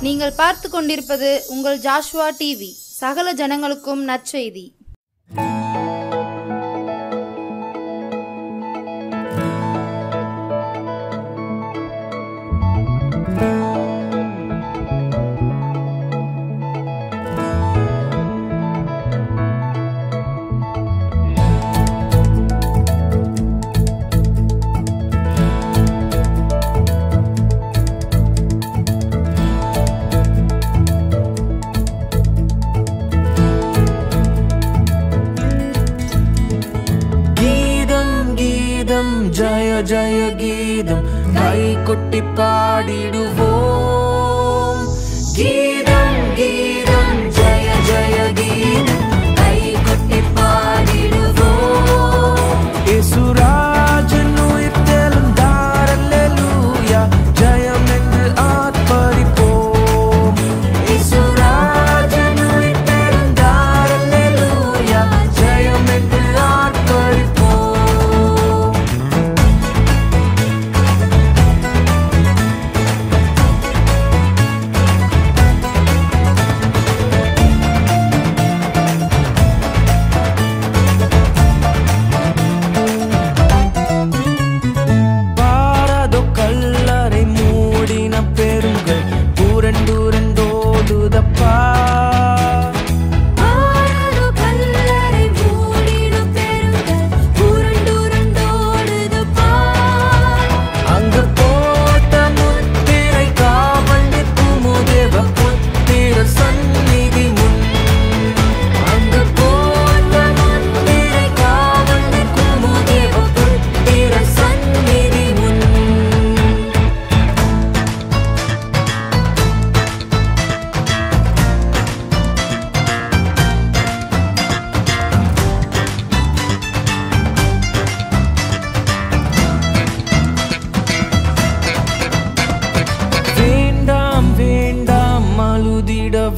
நீங்கள் பார்த்து கொண்டிருப்பது உங்கள் ஜாஷுவா டிவி. சகல ஜனங்களுக்கும் நற்செய்தி. ஜய ஜய கீதம் கை கொட்டி பாடிடுவோம். கீதம் கீதம் ஜய ஜய கீதம் கை கொட்டி பாடிடுவோம். இயேசுராஜன் உயிர்த்தெழுந்தார், அல்லேலூயா, ஜெயம் என்று ஆர்ப்பரிப்போம். இயேசுராஜன் உயிர்த்தெழுந்தார், அல்லேலூயா, ஜெயம் என்று ஆர்ப்பரிப்போம்.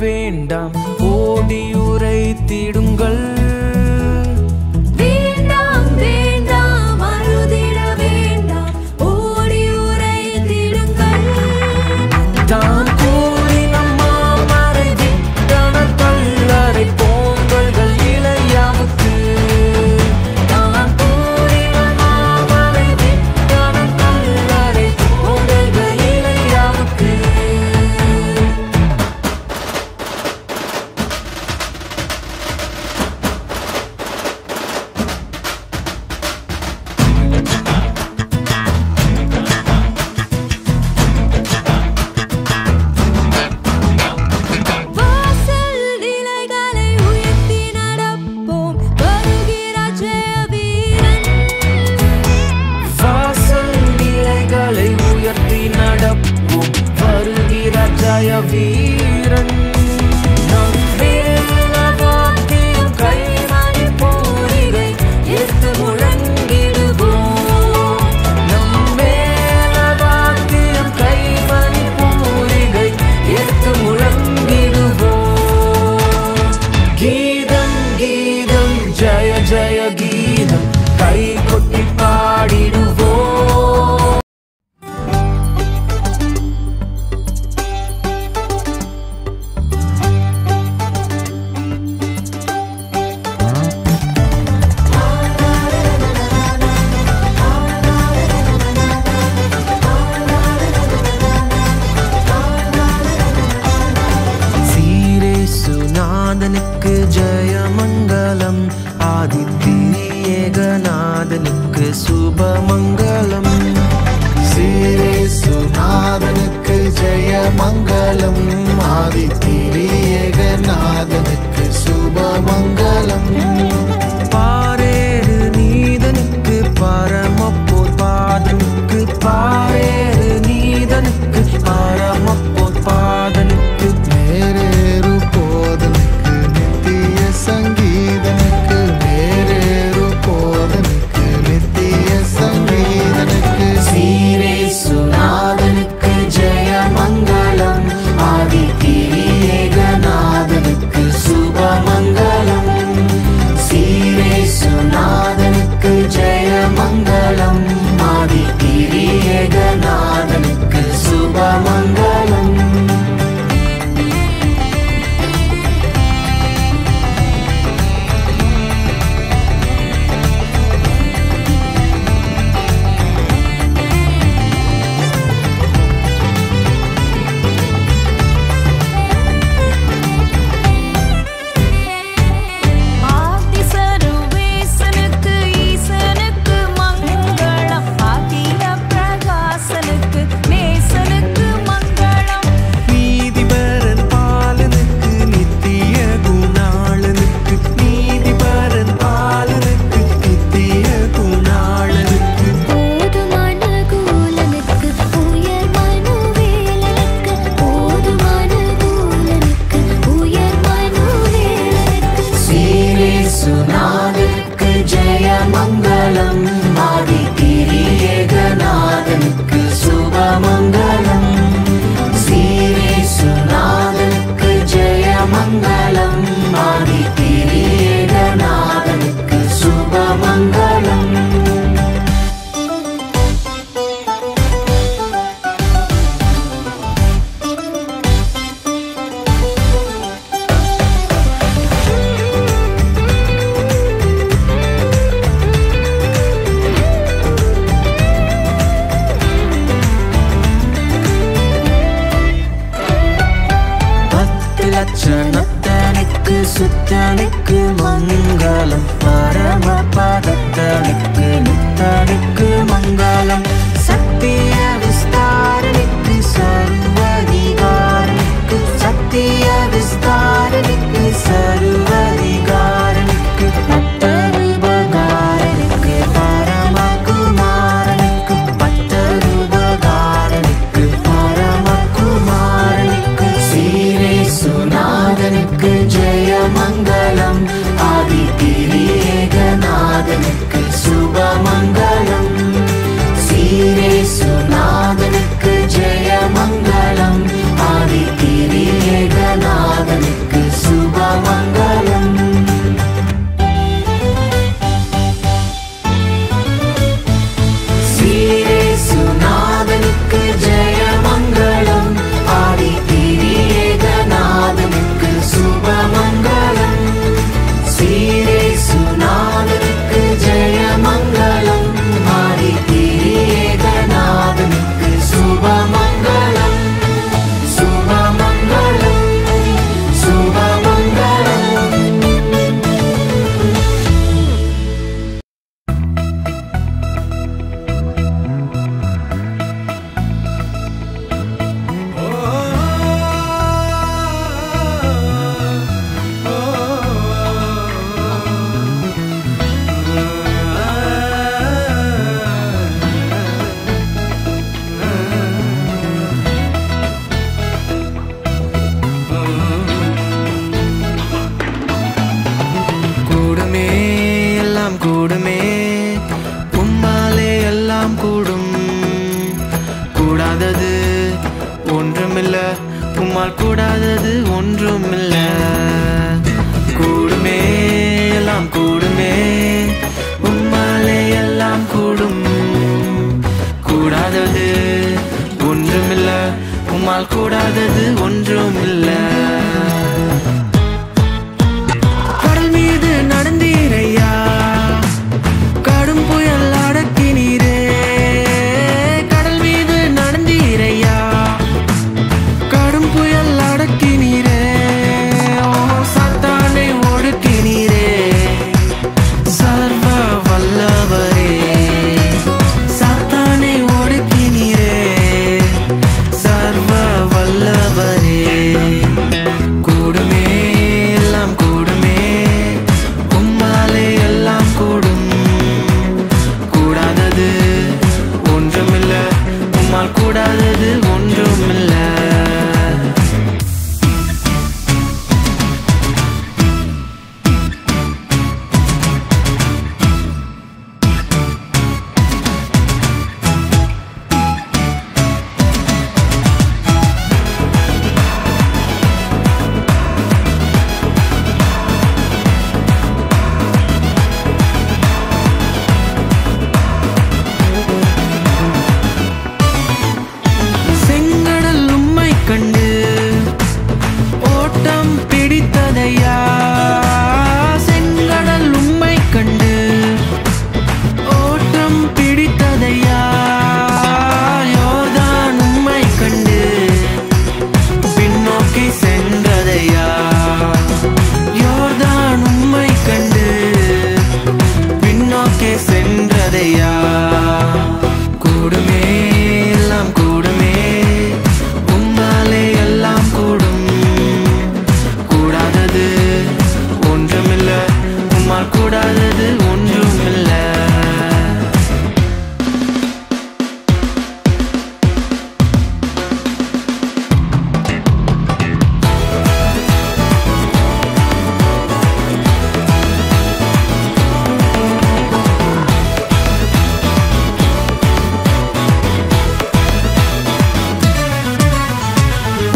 வேண்டாம், ஓடி உரைத்திடுங்கள். வேண்டாம் வேண்டாம், அழுதிட வேண்டாம், ஓடி உரைத்திடுங்கள். தாம் கூறி நம்மாமரை விட்டன கல்லறை போங்கல்கள் இளையாவுக்கு. தாம் கூறி நம்மாமரை விட்டன கல்லறை போங்கல்கள் இளையாவுக்கு. ஜய வீரன் நம் வேலவாக்கியம் கைமணி பூரிகை எடுத்து முழங்கிடுவோம். நம் வேலவாக்கியம் கைமணி பூரிகை எடுத்து முழங்கிடுவோம். கீதம் கீதம் ஜய ஜய கீதம் கை கொட்டி பாடிடுவோம். நாதனுக்கு ஜெயமங்கலம், ஆதித்யேகநாதனுக்கு சுபமங்கலம். ஸ்ரீரேசுநாதனுக்கு ஜெயமங்கலம், ஆதித்யேகநாதனுக்கு சுபமங்கலம். பாரேறு நீதனுக்கு பரமப்போர் பாதனுக்கு, பாரேறு நீதனுக்கு பரமப்போர் பாதனுக்கு, மேரேறு போதனுக்கு நித்திய சங்கீதனுக்கு, மேரேறு போதனுக்கு நித்திய சங்கீதனுக்கு. ஸ்ரீரேசுநாதனுக்கு ஜெயமங்கலம், அர்ச்சனத்தனுக்கு சுத்தனுக்கு மங்களம் பரமபதத்தனுக்கு நித்தனுக்கு மங்களம் சத்திய விஸ்தாரனுக்கு சர்வதிகாரனுக்கு சத்திய விஸ்தாரனுக்கு சர்வதிகாரனுக்கு பட்டருபகாரனுக்கு பரமகுமாரனுக்கு பட்டருபகாரனுக்கு பரமகுமாரனுக்கு சீரே சுநாதனுக்கு ஜெயமங்கலம் ஆதிகிரியேகநாதனுக்கு சுபமங்கலம் சீரே சுநாதனுக்கு ஜெயமங்கலம் ஆதிகிரியேகநாதனுக்கு சுபமங்கலம் சீரே சுநாதனுக்கு ஜெயமங்கலம் ஆதிகிரியேகநாதனுக்கு சுபமங்கலம் சீரே சுநாதனுக்கு ஜெயமங்கலம் ஆதிகிரியேகநாதனுக்கு சுபமங்கலம் சுபமங்கலம் சுபமங்கலம் கூடுமே எல்லாம் கூடுமே உம்மாலே எல்லாம் கூடும் கூடாதது ஒன்றுமில்ல உம்மால் கூடாதது ஒன்றுமில்ல கூடுமே எல்லாம் கூடுமே உம்மாலே எல்லாம் கூடும் கூடாதது ஒன்றுமில்ல உம்மால் கூடாதது ஒன்றுமில்ல கடல் மீது நடந்தீரையா கடும் புயல் அடக்கினீரே கடல் மீது நடந்தீரையா கடும் புயல் அடக்கினீரே ஓ சாத்தானை ஒடுக்கினீரே சர்வ வல்லவரே சாத்தானை ஒடுக்கினீரே சர்வ வல்லவரே கூடுமே எல்லாம் கூடுமே உம்மாலே எல்லாம் கூடும் கூடாதது ஒன்றுமில்ல உம்மால் கூடாதது ஒன்றுமில்ல செங்கடல் உம்மை கண்டு ஓட்டம் பிடித்ததையா செங்கடல் உம்மை கண்டு ஓட்டம் பிடித்ததையா யோர்தான் உம்மை கண்டு பின்னோக்கி சென்றதையா யோர்தான் உம்மை கண்டு பின்னோக்கி சென்றதையா கூடுமே எல்லாம் கூடுமே உம்மாலே எல்லாம் கூடும் கூடாதது ஒன்றுமில்ல உம்மால் கூடாதது ஒன்றுமில்ல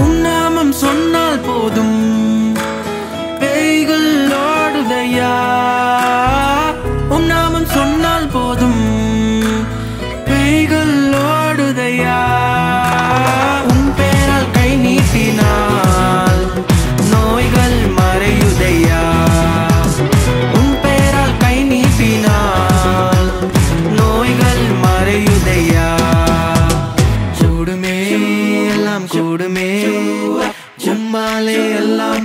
உன்னாமம் சொன்னால் போதும் பேய்கள் ஓடுதையா உன்னாமம் சொன்னால் போதும் பேய்கள் ஓடுதையா உன் பேரால் கை நீட்டினால் நோய்கள் மறையுதையா உன் பேரால் கை நீட்டினால் நோய்கள் மறையுதையா கூடுமே எல்லாம் கூடுமே உம்மாலே எல்லாம்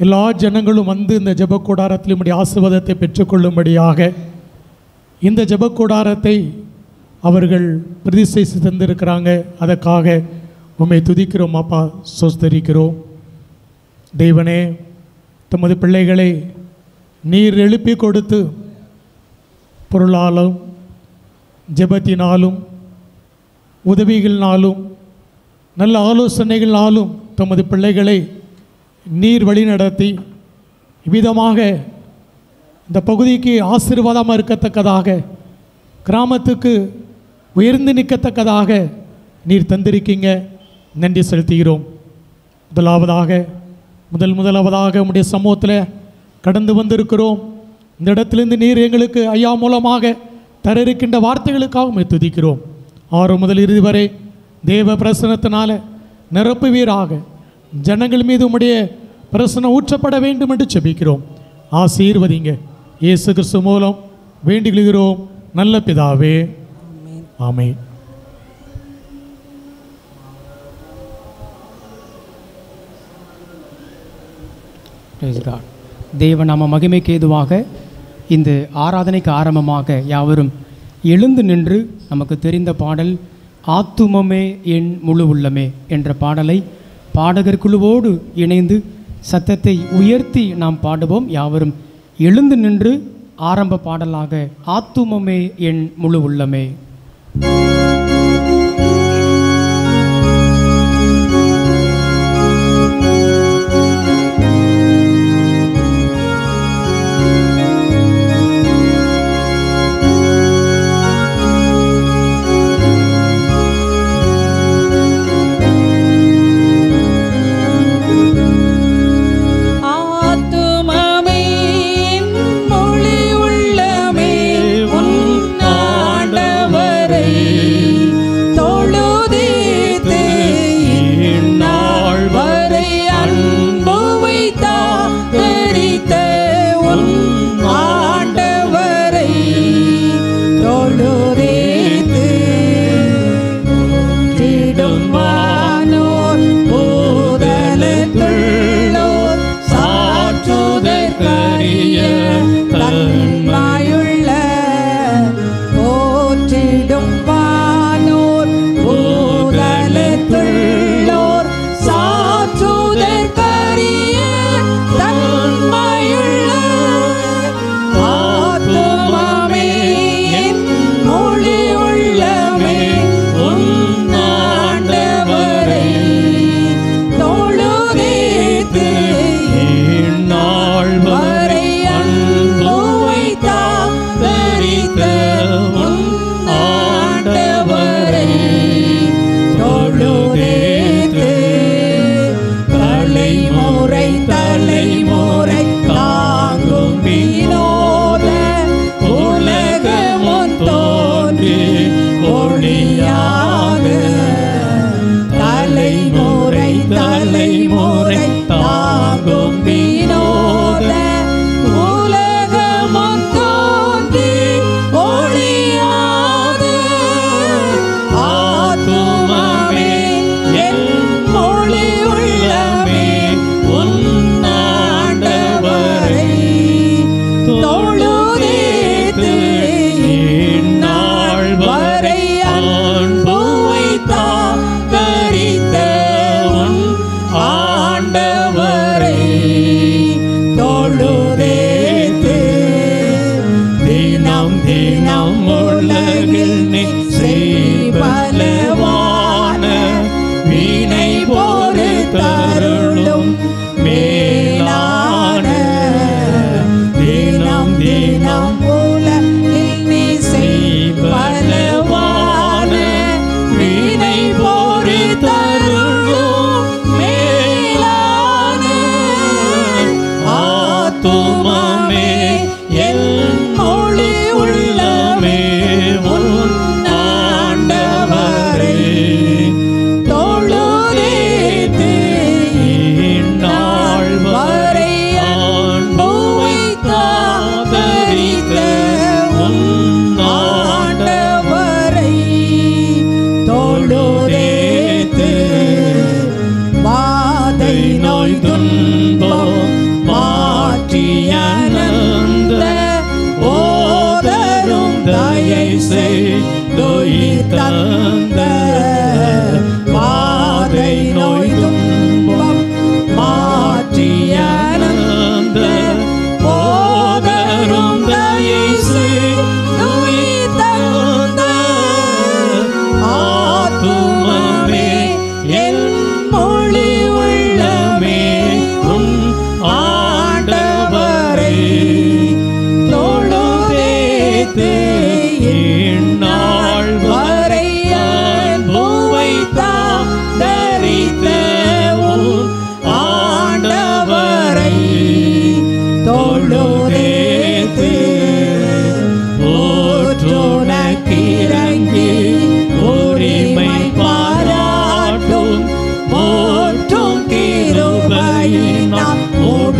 எல்லா ஜனங்களும் வந்து இந்த ஜெபக்கூடாரத்தில் உம்முடைய ஆசீர்வாதத்தை பெற்றுக்கொள்ளும்படியாக இந்த ஜெபக்கூடாரத்தை அவர்கள் பிரதிஷ்டை தந்திருக்கிறாங்க. அதற்காக உம்மை துதிக்கிறோம் அப்பா, சோஸ்தரிக்கிறோம். தேவனே, தமது பிள்ளைகளை நீர் எழுப்பி கொடுத்து பொருளாலும் ஜெபத்தினாலும் உதவிகளினாலும் நல்ல ஆலோசனைகளினாலும் தமது பிள்ளைகளை நீர் வழிநடத்தி இவ்விதமாக இந்த பகுதிக்கு ஆசீர்வாதமாக இருக்கத்தக்கதாக, கிராமத்துக்கு உயர்ந்து நிற்கத்தக்கதாக நீர் தந்திருக்கீங்க. நன்றி செலுத்துகிறோம். முதலாவதாக உம்முடைய சமூகத்தில் கடந்து வந்திருக்கிறோம். இந்த இடத்திலிருந்து நீர் எங்களுக்கு ஐயா மூலமாக தர இருக்கின்ற வார்த்தைகளுக்காக உம்மை துதிக்கிறோம். 6 முதல் இறுதி வரை தேவ பிரசனத்தினால நிரப்புவீராக. ஜனங்கள் மீது உம்முடைய பிரசனம் ஊற்றப்பட வேண்டும் என்று செபிக்கிறோம். ஆசீர்வதிங்க. இயேசு கிறிஸ்து மூலம் வேண்டிக்கிறோம் நல்ல பிதாவே, ஆமென். தேவ நாம மகிமைக்கு ஏதுவாக இந்த ஆராதனைக்கு ஆரம்பமாக யாவரும் எழுந்து நின்று நமக்கு தெரிந்த பாடல் ஆத்துமமே என் முழு உள்ளமே என்ற பாடலை பாடகர் குழுவோடு இணைந்து சத்தத்தை உயர்த்தி நாம் பாடுவோம். யாவரும் எழுந்து நின்று ஆரம்ப பாடலாக ஆத்துமமே என் முழு உள்ளமே.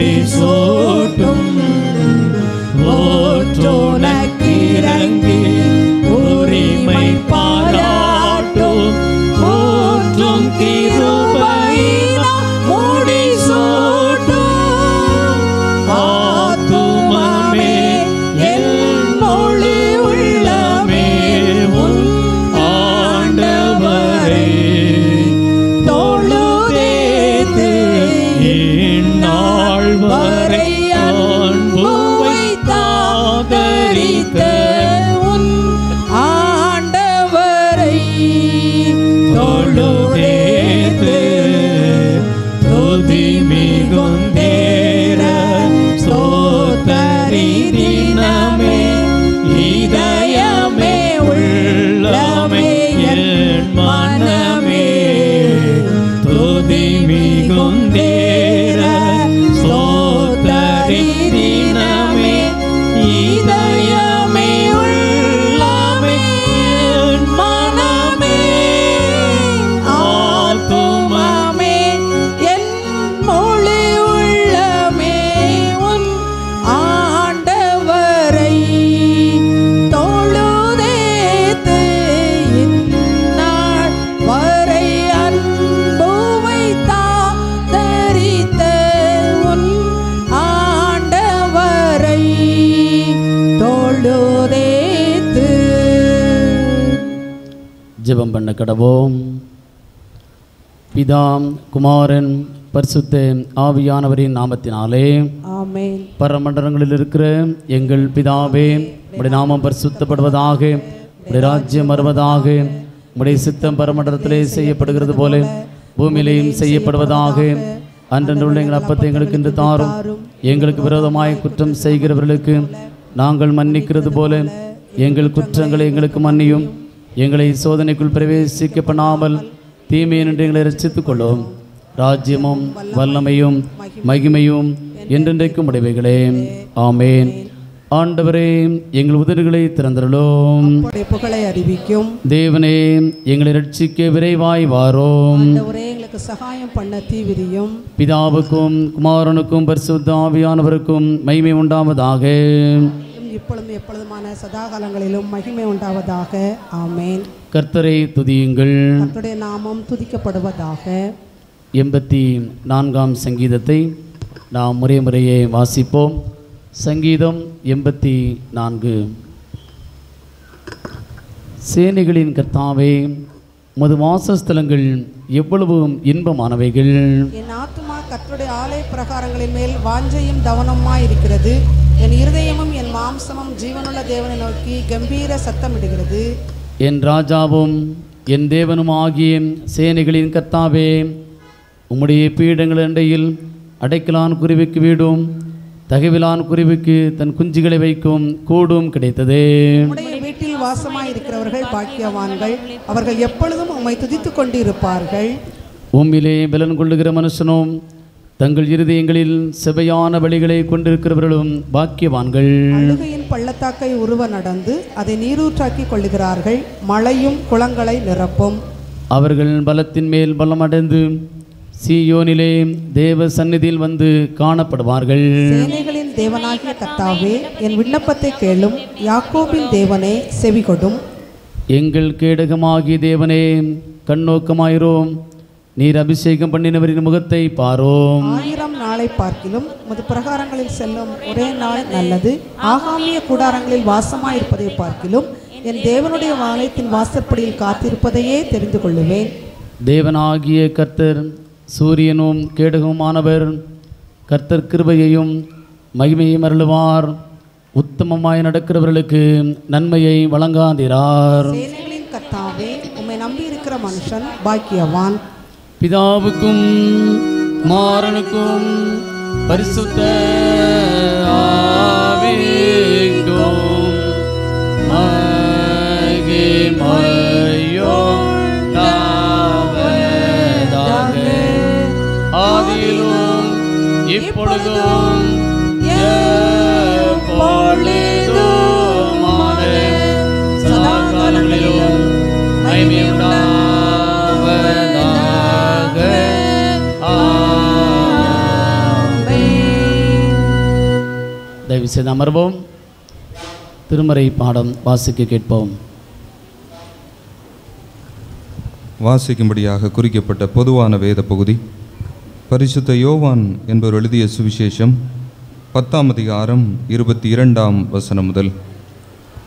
முடிசூட்டும் ஊற்றுனக்கிறங்கி உரிமை பாராட்டும் ஊற்றும் கிருபையினால் முடிசூட்டும் ஆத்துமமே என் மொழி உள்ளமே உன் ஆண்டவரை தொழுதேத்து இந்நாள் வரை அன்புவை தாதரித்த உன் ஆண்டவரை தொழுதேத்து துதி மிகுந்தேர ஸ்தோத்தரி தினமே இதயமே உள்ளமே என் மனமே துதி மிகுந்தேர ஸ்தோத்தரி தினமே இதயமே உள்ளமே என் மனமே ஆத்துமமே என் மொழி உள்ளமே உன் ஆண்டவரை தொழுதேத்து இந்நாள் வரை அன்புவை தாதரித்த உன் ஆண்டவரை தொழுதேத்து. ஜெபம் பண்ண கடவோம். பிதாம் குமாரன் பரிசுத்த ஆவியானவரின் நாமத்தினாலே ஆமென். பரமண்டலங்களில் இருக்கிற எங்கள் பிதாவே, உம்முடைய நாமம் பரிசுத்தப்படுவதாக, உம்முடைய ராஜ்யம் வருவதாக, உம்முடைய சித்தம் பரமண்டலத்திலே செய்யப்படுகிறது போல பூமியிலேயும் செய்யப்படுவதாக. அன்றன்றுள்ள எங்கள் அப்பத்தை எங்களுக்கு இன்று தாரும். எங்களுக்கு விரோதமாய் குற்றம் செய்கிறவர்களுக்கு நாங்கள் மன்னிக்கிறது போல எங்கள் குற்றங்களை எங்களுக்கு மன்னியும். எங்களை சோதனைக்குள் பிரவேசிக்க பண்ணாமல் தீமையினின்று எங்களை ரட்சித்துக் கொள்ளும். ராஜ்யமும் வல்லமையும் மகிமையும் என்றென்றைக்கும் உடையவைகளே. ஆமேன். ஆண்டவரே, எங்கள் உதடுகளை திறந்தருளும். புகழை அறிவிக்கும் தேவனே, எங்களை ரட்சிக்க விரைவாய் வாரோம். ஆண்டவரே, எங்களுக்கு சகாயம் பண்ண தீவிரியும். பிதாவுக்கும் குமாரனுக்கும் பரிசுத்த ஆவியானவருக்கும் மகிமை உண்டாவதாக. இப்பொழுதும் எப்பொழுதுமான சதாகாலங்களிலும் மகிமை உண்டாவதாக. ஆமேன். கர்த்தரை துதியுங்கள். கர்த்தருடைய நாமம் துதிக்கப்படுவதாக. 84ஆம் சங்கீதத்தை நாம் முறையே வாசிப்போம். சங்கீதம் 84. சேனைகளின் கர்த்தாவே, உமது வாசஸ்தலங்கள் எவ்வளவு இன்பமானவைகள். என் ஆத்துமா கர்த்தருடைய ஆலய பிரகாரங்களின் மேல் வாஞ்சையும் தவனமாய் இருக்கிறது. என் இருதயமும் என் மாம்சமும் ஜீவனுள்ள தேவனை நோக்கி கம்பீர சத்தமிடுகிறது. என் ராஜாவும் என் தேவனும் ஆகிய சேனைகளின் கர்த்தாவே, உம்முடைய பீடங்கள் அண்டையில் அடைக்கலான் குருவிக்கு வீடும் தகவிலான் குருவிக்கு தன் குஞ்சுகளை வைக்கும் கூடும் கிடைத்தது. உம்முடைய வீட்டில் வாசமாய் இருக்கிறவர்கள் பாக்கியவான்கள். அவர்கள் எப்பொழுதும் உம்மை துதித்துக் கொண்டு இருப்பார்கள். உம்மிலே பலன் கொள்ளுகிற மனுஷனும் தங்கள் இருதயங்களில் செவையான வழிகளை கொண்டிருக்கிறவர்களும் பாக்கியவான்கள். அழுகையின் பள்ளத்தாக்கை உருவ நடந்து அதை நீரூற்றாக்கி கொள்ளுகிறார்கள். மழையும் குளங்களை நிரப்பும். அவர்கள் பலத்தின் மேல் பலமடைந்து சீயோனிலே தேவ சந்நிதியில் வந்து காணப்படுவார்கள். சேனைகளின் தேவனாகிய கர்த்தாவே, என் விண்ணப்பத்தை கேளும். யாக்கோபின் தேவனே, செவிகொடும். எங்கள் கேடகமாகிய தேவனே, கண்ணோக்கமாயிரோம். நீர் அபிஷேகம் பண்ணினவரின் முகத்தை பாரோம். 1000 நாளை பார்க்கிலும் உமது பிரகாரங்களில் செல்லும் ஒரே நாள் நல்லது. ஆகாமிய கூடாரங்களில் வாசமாயிருப்பதை பார்க்கிலும் என் தேவனுடைய ஆலயத்தின் வாசற்படியில் காத்திருப்பதையே தெரிந்து கொள்ளுவேன். தேவனாகிய கர்த்தர் சூரியனும் கேடகமானவர். கர்த்தர் கிருபையையும் மகிமையும் அருளுவார். உத்தமமாய் நடக்கிறவர்களுக்கு நன்மையை வழங்காதிரார். சேனைகளின் கர்த்தாவே, உம்மை நம்பி இருக்கிற மனுஷன் பாக்கியவான். பிதாவுக்கும் குமாரனுக்கும் பரிசுத்த ஆவிக்கும் மகிமையுண்டாவதாக. ஆதியிலும் இப்பொழுதும் எப்பொழுதுமான சதாகாலங்களிலும் மகிமையுண்டாவதாக. ஆமென். தயவு செய்து அமர்வோம். திருமறை பாடம் வாசிக்க கேட்போம். வாசிக்கும்படியாக குறிக்கப்பட்ட பொதுவான வேத பகுதி பரிசுத்த யோவான் என்பவர் எழுதிய சுவிசேஷம் 10ஆம் அதிகாரம் 22ஆம் வசனம் முதல்.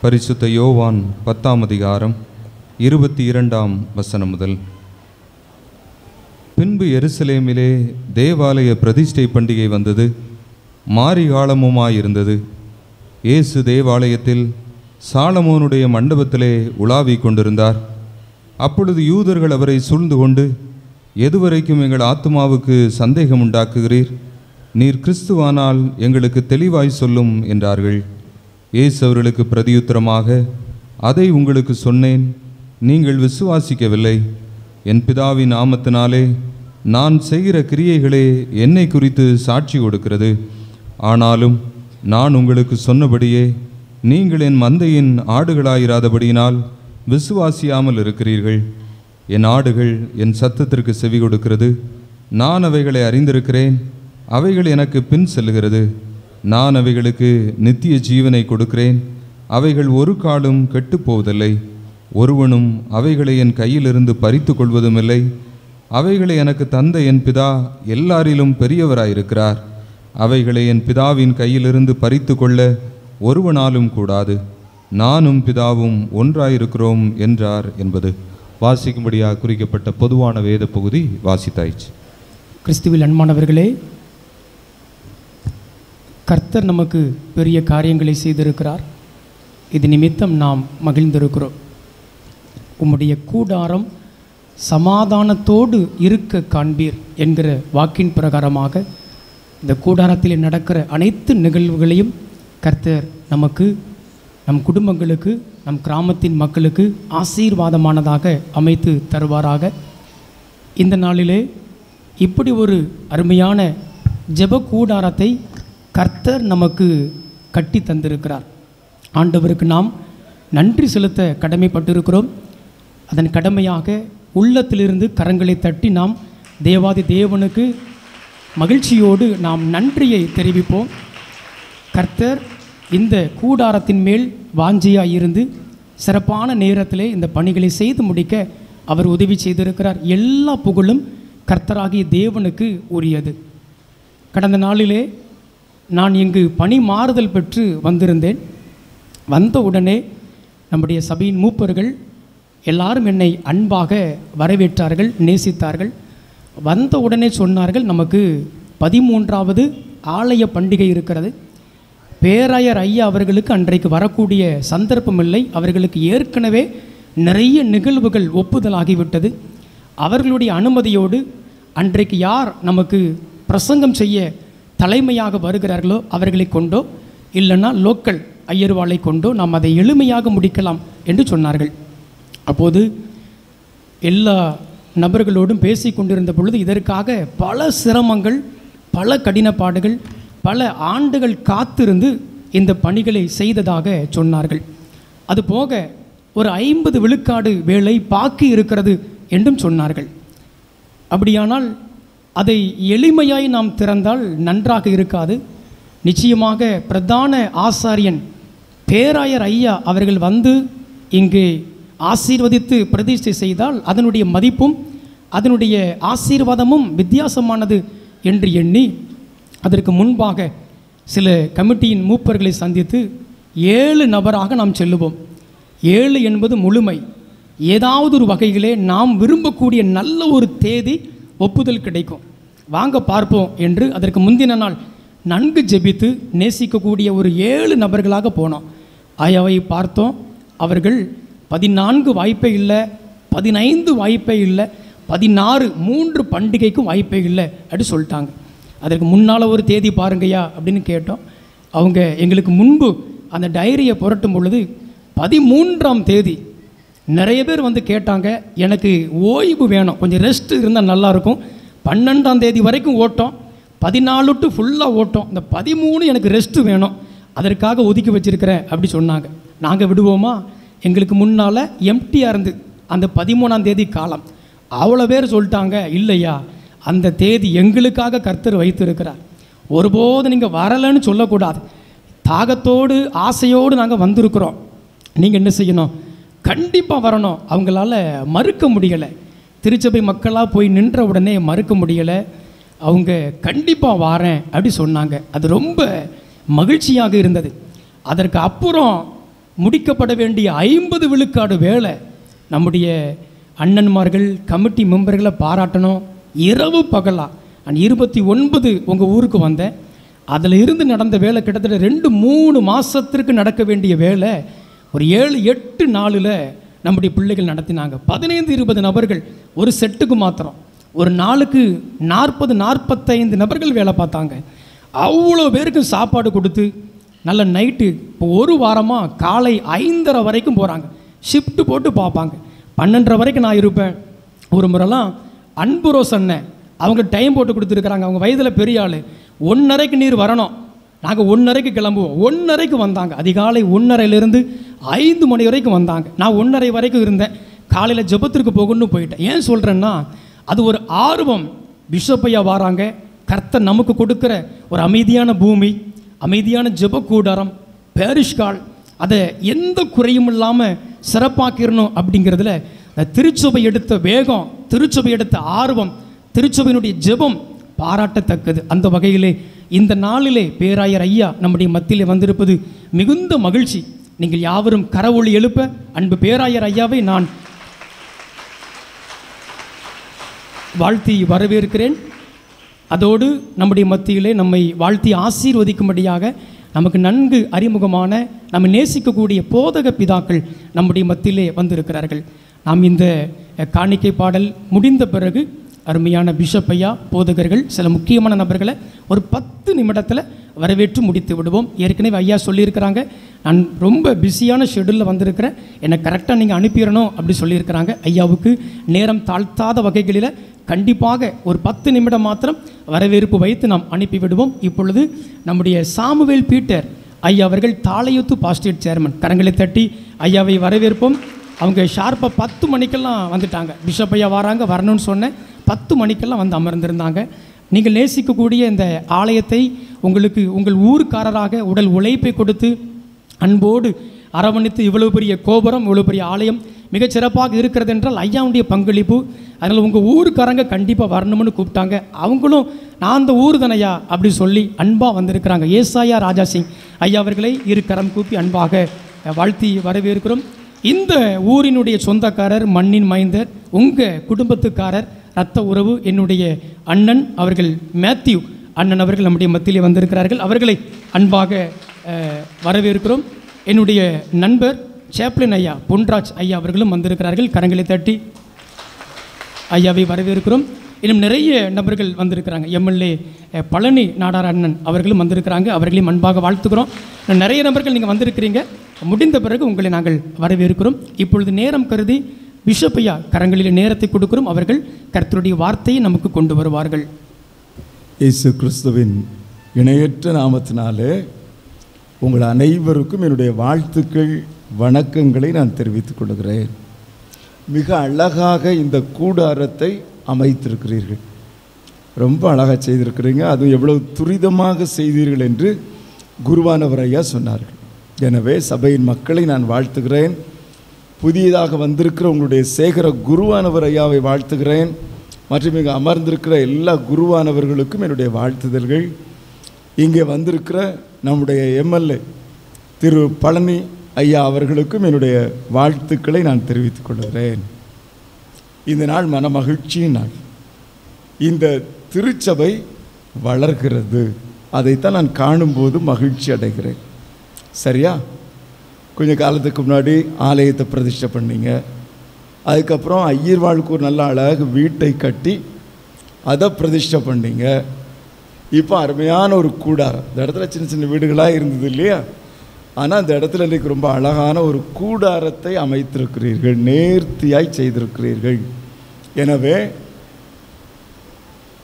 பரிசுத்த யோவான் 10ஆம் அதிகாரம் 22ஆம் வசனம் முதல். பின்பு எருசலேமிலே தேவாலய பிரதிஷ்டை பண்டிகை வந்தது. மாரிகாலமுமாயிருந்தது. இயேசு தேவாலயத்தில் சாலமோனுடைய மண்டபத்திலே உலாவிக் கொண்டிருந்தார். அப்பொழுது யூதர்கள் அவரை சூழ்ந்து கொண்டு, எதுவரைக்கும் எங்கள் ஆத்துமாவுக்கு சந்தேகம் உண்டாக்குகிறீர்? நீர் கிறிஸ்துவானால் எங்களுக்கு தெளிவாய் சொல்லும் என்றார்கள். இயேசு அவர்களுக்கு பிரதியுத்தரமாக, அதை உங்களுக்கு சொன்னேன், நீங்கள் விசுவாசிக்கவில்லை. என் பிதாவின் நாமத்தினாலே நான் செய்கிற கிரியைகளே என்னை குறித்து சாட்சி கொடுக்கிறது. ஆனாலும் நான் உங்களுக்கு சொன்னபடியே நீங்கள் என் மந்தையின் ஆடுகளாயிராதபடியினால் விசுவாசியாமல் இருக்கிறீர்கள். என் ஆடுகள் என் சத்தத்திற்கு செவி கொடுக்கிறது. நான் அவைகளை அறிந்திருக்கிறேன். அவைகள் எனக்கு பின் செல்லுகிறது. நான் அவைகளுக்கு நித்திய ஜீவனை கொடுக்கிறேன். அவைகள் ஒரு காலும் கெட்டுப்போவதில்லை. ஒருவனும் அவைகளை என் கையிலிருந்து பறித்து கொள்வதுமில்லை. அவைகளை எனக்கு தந்த என் பிதா எல்லாரிலும் பெரியவராயிருக்கிறார். அவைகளை என் பிதாவின் கையிலிருந்து பறித்து கொள்ள ஒருவனாலும் கூடாது. நானும் பிதாவும் ஒன்றாயிருக்கிறோம் என்றார் என்பது வாசிக்கும்படியாக குறிக்கப்பட்ட பொதுவான வேத பகுதி வாசித்தாயிற்று. கிறிஸ்துவில் அன்பானவர்களே, கர்த்தர் நமக்கு பெரிய காரியங்களை செய்திருக்கிறார். இது நிமித்தம் நாம் மகிழ்ந்திருக்கிறோம். உம்முடைய கூடாரம் சமாதானத்தோடு இருக்க காண்பீர் என்கிற வாக்கின் பிரகாரமாக இந்த கூடாரத்தில் நடக்கிற அனைத்து நிகழ்வுகளையும் கர்த்தர் நமக்கு, நம் குடும்பங்களுக்கு, நம் கிராமத்தின் மக்களுக்கு ஆசீர்வாதமானதாக அமைத்து தருவாராக. இந்த நாளிலே இப்படி ஒரு அருமையான ஜெப கூடாரத்தை கர்த்தர் நமக்கு கட்டி தந்திருக்கிறார். ஆண்டவருக்கு நாம் நன்றி செலுத்த கடமைப்பட்டிருக்கிறோம். அதன் கடமையாக உள்ளத்திலிருந்து கரங்களை தட்டி நாம் தேவாதி தேவனுக்கு மகிழ்ச்சியோடு நாம் நன்றியை தெரிவிப்போம். கர்த்தர் இந்த கூடாரத்தின் மேல் வாஞ்சியாக இருந்து சிறப்பான நேரத்திலே இந்த பணிகளை செய்து முடிக்க அவர் உதவி செய்திருக்கிறார். எல்லா புகழும் கர்த்தராகிய தேவனுக்கு உரியது. கடந்த நாளிலே நான் இங்கு பணி மாறுதல் பெற்று வந்திருந்தேன். வந்த உடனே நம்முடைய சபையின் மூப்பர்கள் எல்லாரும் என்னை அன்பாக வரவேற்றார்கள், நேசித்தார்கள். வந்த உடனே சொன்னார்கள், நமக்கு 13வது ஆலய பண்டிகை இருக்கிறது. பேராயர் ஐயா அவர்களுக்கு அன்றைக்கு வரக்கூடிய சந்தர்ப்பம் இல்லை. அவர்களுக்கு ஏற்கனவே நிறைய நிகழ்வுகள் ஒப்புதலாகிவிட்டது. அவர்களுடைய அனுமதியோடு அன்றைக்கு யார் நமக்கு பிரசங்கம் செய்ய தலைமையாக வருகிறார்களோ அவர்களை கொண்டோ இல்லைன்னா லோக்கல் ஐயர்வாளை கொண்டோ நாம் அதை எளிமையாக முடிக்கலாம் என்று சொன்னார்கள். அப்போது எல்லா நபர்களோடும் பேசி கொண்டிருந்த பொழுது இதற்காக பல சிரமங்கள், பல கடினப்பாடுகள், பல ஆண்டுகள் காத்திருந்து இந்த பணிகளை செய்ததாக சொன்னார்கள். அதுபோக ஒரு 50 விழுக்காடு வேலை பாக்கி இருக்கிறது என்றும் சொன்னார்கள். அப்படியானால் அதை எளிமையாய் நாம் திறந்தால் நன்றாக இருக்காது. நிச்சயமாக பிரதான ஆசாரியன் பேராயர் ஐயா அவர்கள் வந்து இங்கே ஆசீர்வதித்து பிரதிஷ்டை செய்தால் அதனுடைய மதிப்பும் அதனுடைய ஆசீர்வாதமும் வித்தியாசமானது என்று எண்ணி அதற்கு முன்பாக சில கமிட்டியின் மூப்பர்களை சந்தித்து 7 நபராக நாம் செல்லுவோம். 7 என்பது முழுமை. ஏதாவது ஒரு வகையிலே நாம் விரும்பக்கூடிய நல்ல ஒரு தேதி ஒப்புதல் கிடைக்கும், வாங்க பார்ப்போம் என்று அதற்கு முந்தின நாள் நன்கு ஜெபித்து நேசிக்கக்கூடிய ஒரு 7 நபர்களாக போனோம். ஆயாவை பார்த்தோம். அவர்கள் 14 வாய்ப்பே இல்லை, 15 வாய்ப்பே இல்லை, 16 3 பண்டிகைக்கும் வாய்ப்பே இல்லை அப்படின்னு சொல்லிட்டாங்க. அதற்கு முன்னால் ஒரு தேதி பாருங்கய்யா அப்படின்னு கேட்டோம். அவங்க எங்களுக்கு முன்பு அந்த டைரியை புரட்டும் பொழுது 13ஆம் தேதி நிறைய பேர் வந்து கேட்டாங்க, எனக்கு ஓய்வு வேணும், கொஞ்சம் ரெஸ்ட் இருந்தால் நல்லாயிருக்கும். 12ஆம் தேதி வரைக்கும் ஓட்டோம், 14 டு ஃபுல்லாக ஓட்டோம், இந்த 13 எனக்கு ரெஸ்ட்டு வேணும், அதற்காக ஒதுக்கி வச்சுருக்கிறேன் அப்படி சொன்னாங்க. நாங்கள் விடுவோமா? எங்களுக்கு முன்னால் எம்டியாக இருந்து அந்த 13ஆம் தேதி காலம் அவ்வளோ பேர் சொல்லிட்டாங்க, இல்லையா அந்த தேதி எங்களுக்காக கர்த்தர் வைத்திருக்கிறார், ஒருபோது நீங்கள் வரலைன்னு சொல்லக்கூடாது, தாகத்தோடு ஆசையோடு நாங்கள் வந்திருக்கிறோம். நீங்கள் என்ன செய்யணும்? கண்டிப்பாக வரணும். அவங்களால மறுக்க முடியலை. திருச்சபை மக்களாக போய் நின்ற உடனே மறுக்க முடியலை. அவங்க கண்டிப்பாக வாரேன் அப்படி சொன்னாங்க. அது ரொம்ப மகிழ்ச்சியாக இருந்தது. அதற்கு அப்புறம் முடிக்கப்பட வேண்டிய 50 விழுக்காடு வேலை நம்முடைய அண்ணன்மார்கள் கமிட்டி மெம்பர்களை பாராட்டணும். இரவு பகலாக நான் 29 உங்கள் ஊருக்கு வந்தேன். அதில் இருந்து நடந்த வேலை கிட்டத்தட்ட 2-3 மாதத்திற்கு நடக்க வேண்டிய வேலை ஒரு 7-8 நாளில் நம்முடைய பிள்ளைகள் நடத்தினாங்க. 15-20 நபர்கள் ஒரு செட்டுக்கு மாத்திரம். ஒரு நாளுக்கு 40-45 நபர்கள் வேலை பார்த்தாங்க. அவ்வளோ பேருக்கு சாப்பாடு கொடுத்து நல்ல நைட்டு இப்போ ஒரு வாரமாக காலை 5:30 வரைக்கும் போகிறாங்க. ஷிஃப்ட்டு போட்டு பார்ப்பாங்க. 12:30 வரைக்கும் நான் இருப்பேன். ஒரு முறைலாம் அன்புரோஸ் அண்ணன் அவங்க டைம் போட்டு கொடுத்துருக்குறாங்க. அவங்க வயதில் பெரிய ஆள். 1:30க்கு நீர் வரணும். நாங்கள் 1:30க்கு கிளம்புவோம். 1:30க்கு வந்தாங்க. அதிகாலை 1:30லேருந்து 5 மணி வரைக்கும் வந்தாங்க. நான் 1:30 வரைக்கும் இருந்தேன். காலையில் ஜெபத்திற்கு போகணும்னு போயிட்டேன். ஏன் சொல்கிறேன்னா அது ஒரு ஆர்வம். பிஷப்பையா வராங்க. கர்த்தர் நமக்கு கொடுக்குற ஒரு அமைதியான பூமி, அமைதியான ஜெப கூடாரம், பேரிஷ்கால், அதை எந்த குறையும் இல்லாமல் சிறப்பாக்கிடணும் அப்படிங்கிறதுல திருச்சபை எடுத்த வேகம், திருச்சபை எடுத்த ஆர்வம், திருச்சபையினுடைய ஜெபம் பாராட்டத்தக்கது. அந்த வகையிலே இந்த நாளிலே பேராயர் ஐயா நம்முடைய மத்தியிலே வந்திருப்பது மிகுந்த மகிழ்ச்சி. நீங்கள் யாவரும் கரவொலி எழுப்ப அன்பு பேராயர் ஐயாவை நான் வாழ்த்தி வரவேற்கிறேன். அதோடு நம்முடைய மத்தியிலே நம்மை வாழ்த்தி ஆசீர்வதிக்கும்படியாக நமக்கு நன்கு அறிமுகமான நம்ம நேசிக்கக்கூடிய போதக பிதாக்கள் நம்முடைய மத்தியிலே வந்திருக்கிறார்கள். நாம் இந்த காணிக்கை பாடல் முடிந்த பிறகு அருமையான பிஷப் ஐயா, போதகர்கள், சில முக்கியமான நபர்களை ஒரு 10 நிமிடத்தில் வரவேற்று முடித்து விடுவோம். ஏற்கனவே ஐயா சொல்லியிருக்கிறாங்க, நான் ரொம்ப பிஸியான ஷெடியூலில் வந்திருக்கிறேன், என்னை கரெக்டாக நீங்கள் அனுப்பிடணும் அப்படி சொல்லியிருக்கிறாங்க. ஐயாவுக்கு நேரம் தாழ்த்தாத வகைகளில் கண்டிப்பாக ஒரு 10 நிமிடம் மாத்திரம் வரவேற்பு வைத்து நாம் அனுப்பிவிடுவோம். இப்பொழுது நம்முடைய சாமுவேல் பீட்டர் ஐயா அவர்கள் தாளையூத்து பாஸ்டேட் சேர்மன், கரங்களை தட்டி ஐயாவை வரவேற்போம். அவங்க ஷார்ப்பாக 10 மணிக்கெல்லாம் வந்துட்டாங்க. பிஷப் ஐயா வராங்க, வரணும்னு சொன்னேன். 10 மணிக்கெல்லாம் வந்து அமர்ந்திருந்தாங்க. நீங்கள் நேசிக்கக்கூடிய இந்த ஆலயத்தை உங்களுக்கு உங்கள் ஊர்க்காரராக உடல் உழைப்பை கொடுத்து அன்போடு அரவணைத்து இவ்வளவு பெரிய கோபுரம், இவ்வளவு பெரிய ஆலயம் மிகச் சிறப்பாக இருக்கிறது என்றால் ஐயாவுடைய பங்களிப்பு. அதனால் உங்கள் ஊருக்காரங்க கண்டிப்பாக வரணும்னு கூப்பிட்டாங்க. அவங்களும் நான் அந்த ஊர் தானையா அப்படி சொல்லி அன்பாக வந்திருக்கிறாங்க. ஏசாயா ராஜா சிங் ஐயா அவர்களை இரு கரம் கூப்பி அன்பாக வாழ்த்தி வரவேற்கிறோம். இந்த ஊரினுடைய சொந்தக்காரர், மண்ணின் மைந்தர், உங்கள் குடும்பத்துக்காரர், இரத்த உறவு, என்னுடைய அண்ணன் அவர்கள் மேத்யூ அண்ணன் அவர்கள் நம்முடைய மத்தியிலே வந்திருக்கிறார்கள். அவர்களை அன்பாக வரவேற்கிறோம். என்னுடைய நண்பர் சேப்ளின் ஐயா பொன்ராஜ் ஐயா அவர்களும் வந்திருக்கிறார்கள். கரங்களை தட்டி ஐயாவை வரவேற்கிறோம். இன்னும் நிறைய நபர்கள் வந்திருக்கிறாங்க. எம்எல்ஏ பழனி நாடார் அண்ணன் அவர்களும் வந்திருக்கிறாங்க. அவர்களையும் அன்பாக வாழ்த்துக்கிறோம். நிறைய நபர்கள் நீங்கள் வந்திருக்கிறீங்க. முடிந்த பிறகு உங்களை நாங்கள் வரவேற்கிறோம். இப்பொழுது நேரம் கருதி பிஷப் ஐயா கரங்களில் நேரத்தை கொடுக்கிறோம். அவர்கள் கர்த்தருடைய வார்த்தையை நமக்கு கொண்டு வருவார்கள். இயேசு கிறிஸ்துவின் இணையற்ற நாமத்தினாலே உங்கள் அனைவருக்கும் என்னுடைய வாழ்த்துக்கள், வணக்கங்களை நான் தெரிவித்துக் கொள்கிறேன். மிக அழகாக இந்த கூடாரத்தை அமைத்திருக்கிறீர்கள். ரொம்ப அழகாக செய்திருக்கிறீங்க. அதுவும் எவ்வளவு துரிதமாக செய்தீர்கள் என்று குருவானவர் ஐயா சொன்னார்கள். எனவே சபையின் மக்களை நான் வாழ்த்துகிறேன். புதியதாக வந்திருக்கிற உங்களுடைய சேகர குருவானவர் ஐயாவை வாழ்த்துகிறேன். மற்றும் இங்கே அமர்ந்திருக்கிற எல்லா குருவானவர்களுக்கும் என்னுடைய வாழ்த்துதல்கள். இங்கே வந்திருக்கிற நம்முடைய எம்எல்ஏ திரு பழனி ஐயா அவர்களுக்கும் என்னுடைய வாழ்த்துக்களை நான் தெரிவித்துக் கொள்கிறேன். இந்த நாள் மன மகிழ்ச்சியின் நாள். இந்த திருச்சபை வளர்கிறது. அதைத்தான் நான் காணும்போது மகிழ்ச்சி அடைகிறேன். சரியா? கொஞ்சம் காலத்துக்கு முன்னாடி ஆலயத்தை பிரதிஷ்டை பண்ணீங்க. அதுக்கப்புறம் ஐயர்வாளுக்கு ஒரு நல்ல அழகு வீட்டை கட்டி அதை பிரதிஷ்டை பண்ணீங்க. இப்போ அருமையான ஒரு கூடாரம். இந்த இடத்துல சின்ன சின்ன வீடுகளாக இருந்தது இல்லையா? ஆனால் அந்த இடத்துல இன்றைக்கு ரொம்ப அழகான ஒரு கூடாரத்தை அமைத்திருக்கிறீர்கள், நேர்த்தியாய் செய்திருக்கிறீர்கள். எனவே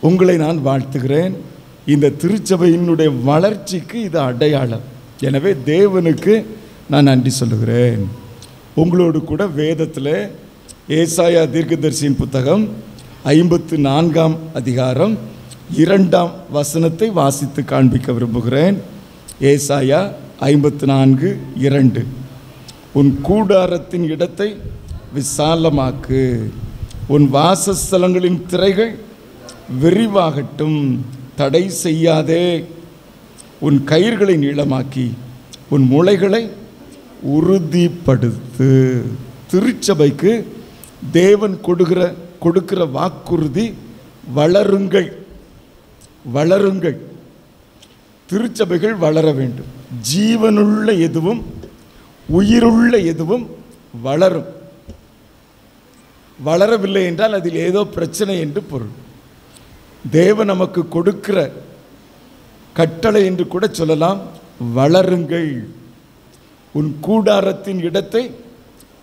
உங்களை நான் வாழ்த்துகிறேன். இந்த திருச்சபையினுடைய வளர்ச்சிக்கு இது அடையாளம். எனவே தேவனுக்கு நான் நன்றி சொல்லுகிறேன். உங்களோடு கூட வேதத்தில் ஏசாயா தீர்க்கதரிசியின் புத்தகம் 54ஆம் அதிகாரம் 2ஆம் வசனத்தை வாசித்து காண்பிக்க விரும்புகிறேன். ஏசாயா 54:2. உன் கூடாரத்தின் இடத்தை விசாலமாக்கு, உன் வாசஸ்தலங்களின் திரைகள் விரிவாகட்டும், தடை செய்யாதே. உன் கயிர்களை நீளமாக்கி உன் முளைகளை உறுதிப்படுத்து. திருச்சபைக்கு தேவன் கொடுக்கிற வாக்குறுதி, வளருங்கள் வளருங்கள். திருச்சபைகள் வளர வேண்டும். ஜீவனுள்ள எதுவும் உயிருள்ள எதுவும் வளரும். வளரவில்லை என்றால் அதில் ஏதோ பிரச்சனை என்று பொருள். தேவன் நமக்கு கொடுக்கிற கட்டளை என்று கூட சொல்லலாம், வளருங்கள். உன் கூடாரத்தின் இடத்தை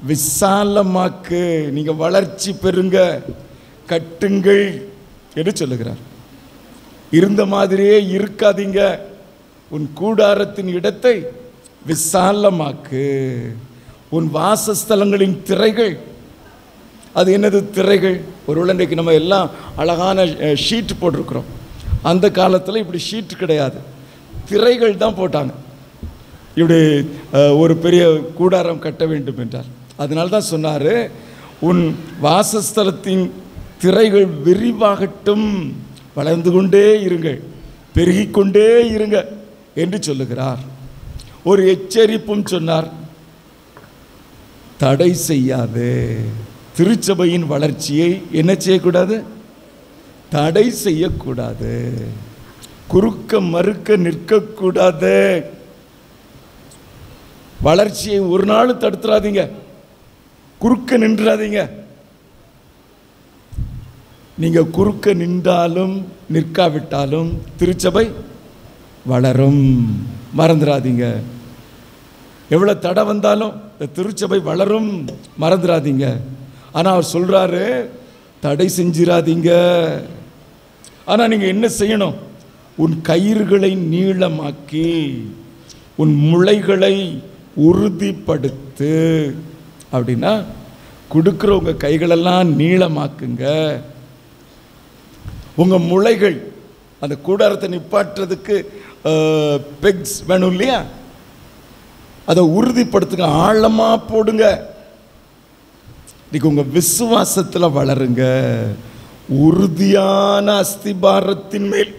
விசாலமாக்கு, நீங்க வளர்ச்சி பெறுங்க, கட்டுங்கள் என்று சொல்லுகிறார். இருந்த மாதிரியே இருக்காதீங்க, உன் கூடாரத்தின் இடத்தை விசாலமாக்கு. உன் வாசஸ்தலங்களின் திரைகள், அது என்னது திரைகள்? ஒருவேளை இன்றைக்கு நம்ம எல்லாம் அழகான ஷீட் போட்டிருக்கிறோம். அந்த காலத்தில் இப்படி ஷீட் கிடையாது, திரைகள் தான் போட்டாங்க. இப்படி ஒரு பெரிய கூடாரம் கட்ட வேண்டும் என்றார். அதனால தான் சொன்னார், உன் வாசஸ்தலத்தின் திரைகள் விரிவாகட்டும், வளர்ந்து கொண்டே இருங்கள், பெருகிக்கொண்டே இருங்க என்று சொல்லுகிறார். ஒரு எச்சரிப்பும் சொன்னார், தடை செய்யாதே. திருச்சபையின் வளர்ச்சியை என்ன செய்யக்கூடாது? தடை செய்யக்கூடாது. குறுக்க மறுக்க நிற்கக்கூடாது. வளர்ச்சியை ஒரு நாள் தடுத்துறாதீங்க, குறுக்க நின்றாதீங்க. நீங்க குறுக்க நின்றாலும் நிற்காவிட்டாலும் திருச்சபை வளரும், மறந்துடாதீங்க. எவ்வளவு தடை வந்தாலும் திருச்சபை வளரும், மறந்துடாதீங்க. ஆனா அவர் சொல்றாரு, தடை செஞ்சிடாதீங்க. ஆனா நீங்க என்ன செய்யணும்? உன் கயிறுகளை நீளமாக்கி உன் முளைகளை உறுதிப்படுத்து. அப்படின்னா கொடுக்குற உங்க கைகளெல்லாம் நீளமாக்குங்க. உங்க முளைகள், அந்த கூடாரத்தை நிப்பாட்டுறதுக்கு பெக்ஸ் வேணும் இல்லையா, அதை உறுதிப்படுத்துங்க, ஆழமா போடுங்க. இன்னைக்கு உங்க விசுவாசத்துல வளருங்க. உறுதியான அஸ்திபாரத்தின் மேல்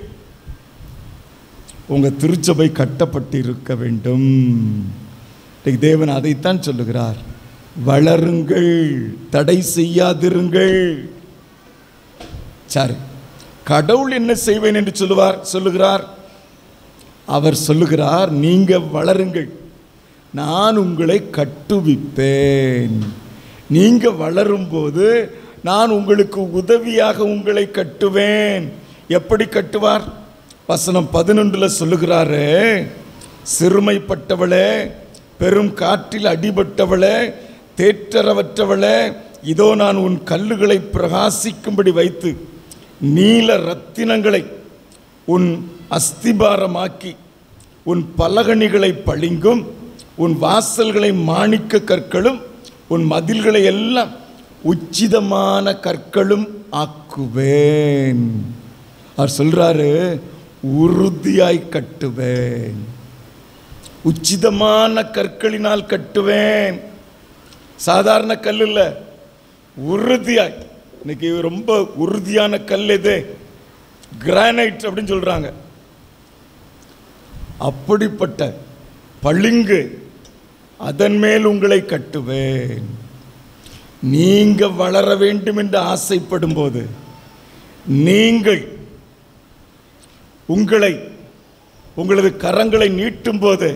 உங்க திருச்சபை கட்டப்பட்டு இருக்க வேண்டும். தேவன் அதைத்தான் சொல்லுகிறார், வளருங்கள், தடை செய்யாதிருங்கள். சரி, கடவுள் என்ன செய்வேன் என்று சொல்லுகிறார்? அவர் சொல்லுகிறார், நீங்க வளருங்கள், நான் உங்களை கட்டுவிப்பேன். நீங்க வளரும் போது நான் உங்களுக்கு உதவியாக உங்களை கட்டுவேன். எப்படி கட்டுவார்? வசனம் 11 சொல்லுகிறாரு, சிறுமைப்பட்டவளே, பெரும் காற்றில் அடிபட்டவளே, தேற்றரவற்றவளே, இதோ நான் உன் கல்லுகளை பிரகாசிக்கும்படி வைத்து நீல ரத்தினங்களை உன் அஸ்திபாரமாக்கி உன் பலகணிகளை பளிங்கும் உன் வாசல்களை மாணிக்க கற்களும் உன் மதில்களை எல்லாம் உச்சிதமான கற்களும் ஆக்குவேன். அவர் சொல்றாரு, உறுதியாய் கட்டுவேன், உச்சிதமான கற்களினால் கட்டுவேன். சாதாரண கல் இல்ல, உறுதியாய். இன்னைக்கு ரொம்ப உறுதியான கல் எது? கிரானைட் அப்படின்னு சொல்றாங்க. அப்படிப்பட்ட பளிங்கு, அதன் மேல் உங்களை கட்டுவேன். நீங்க வளர வேண்டும் என்று ஆசைப்படும் போது, நீங்கள் உங்களது கரங்களை நீட்டும் போது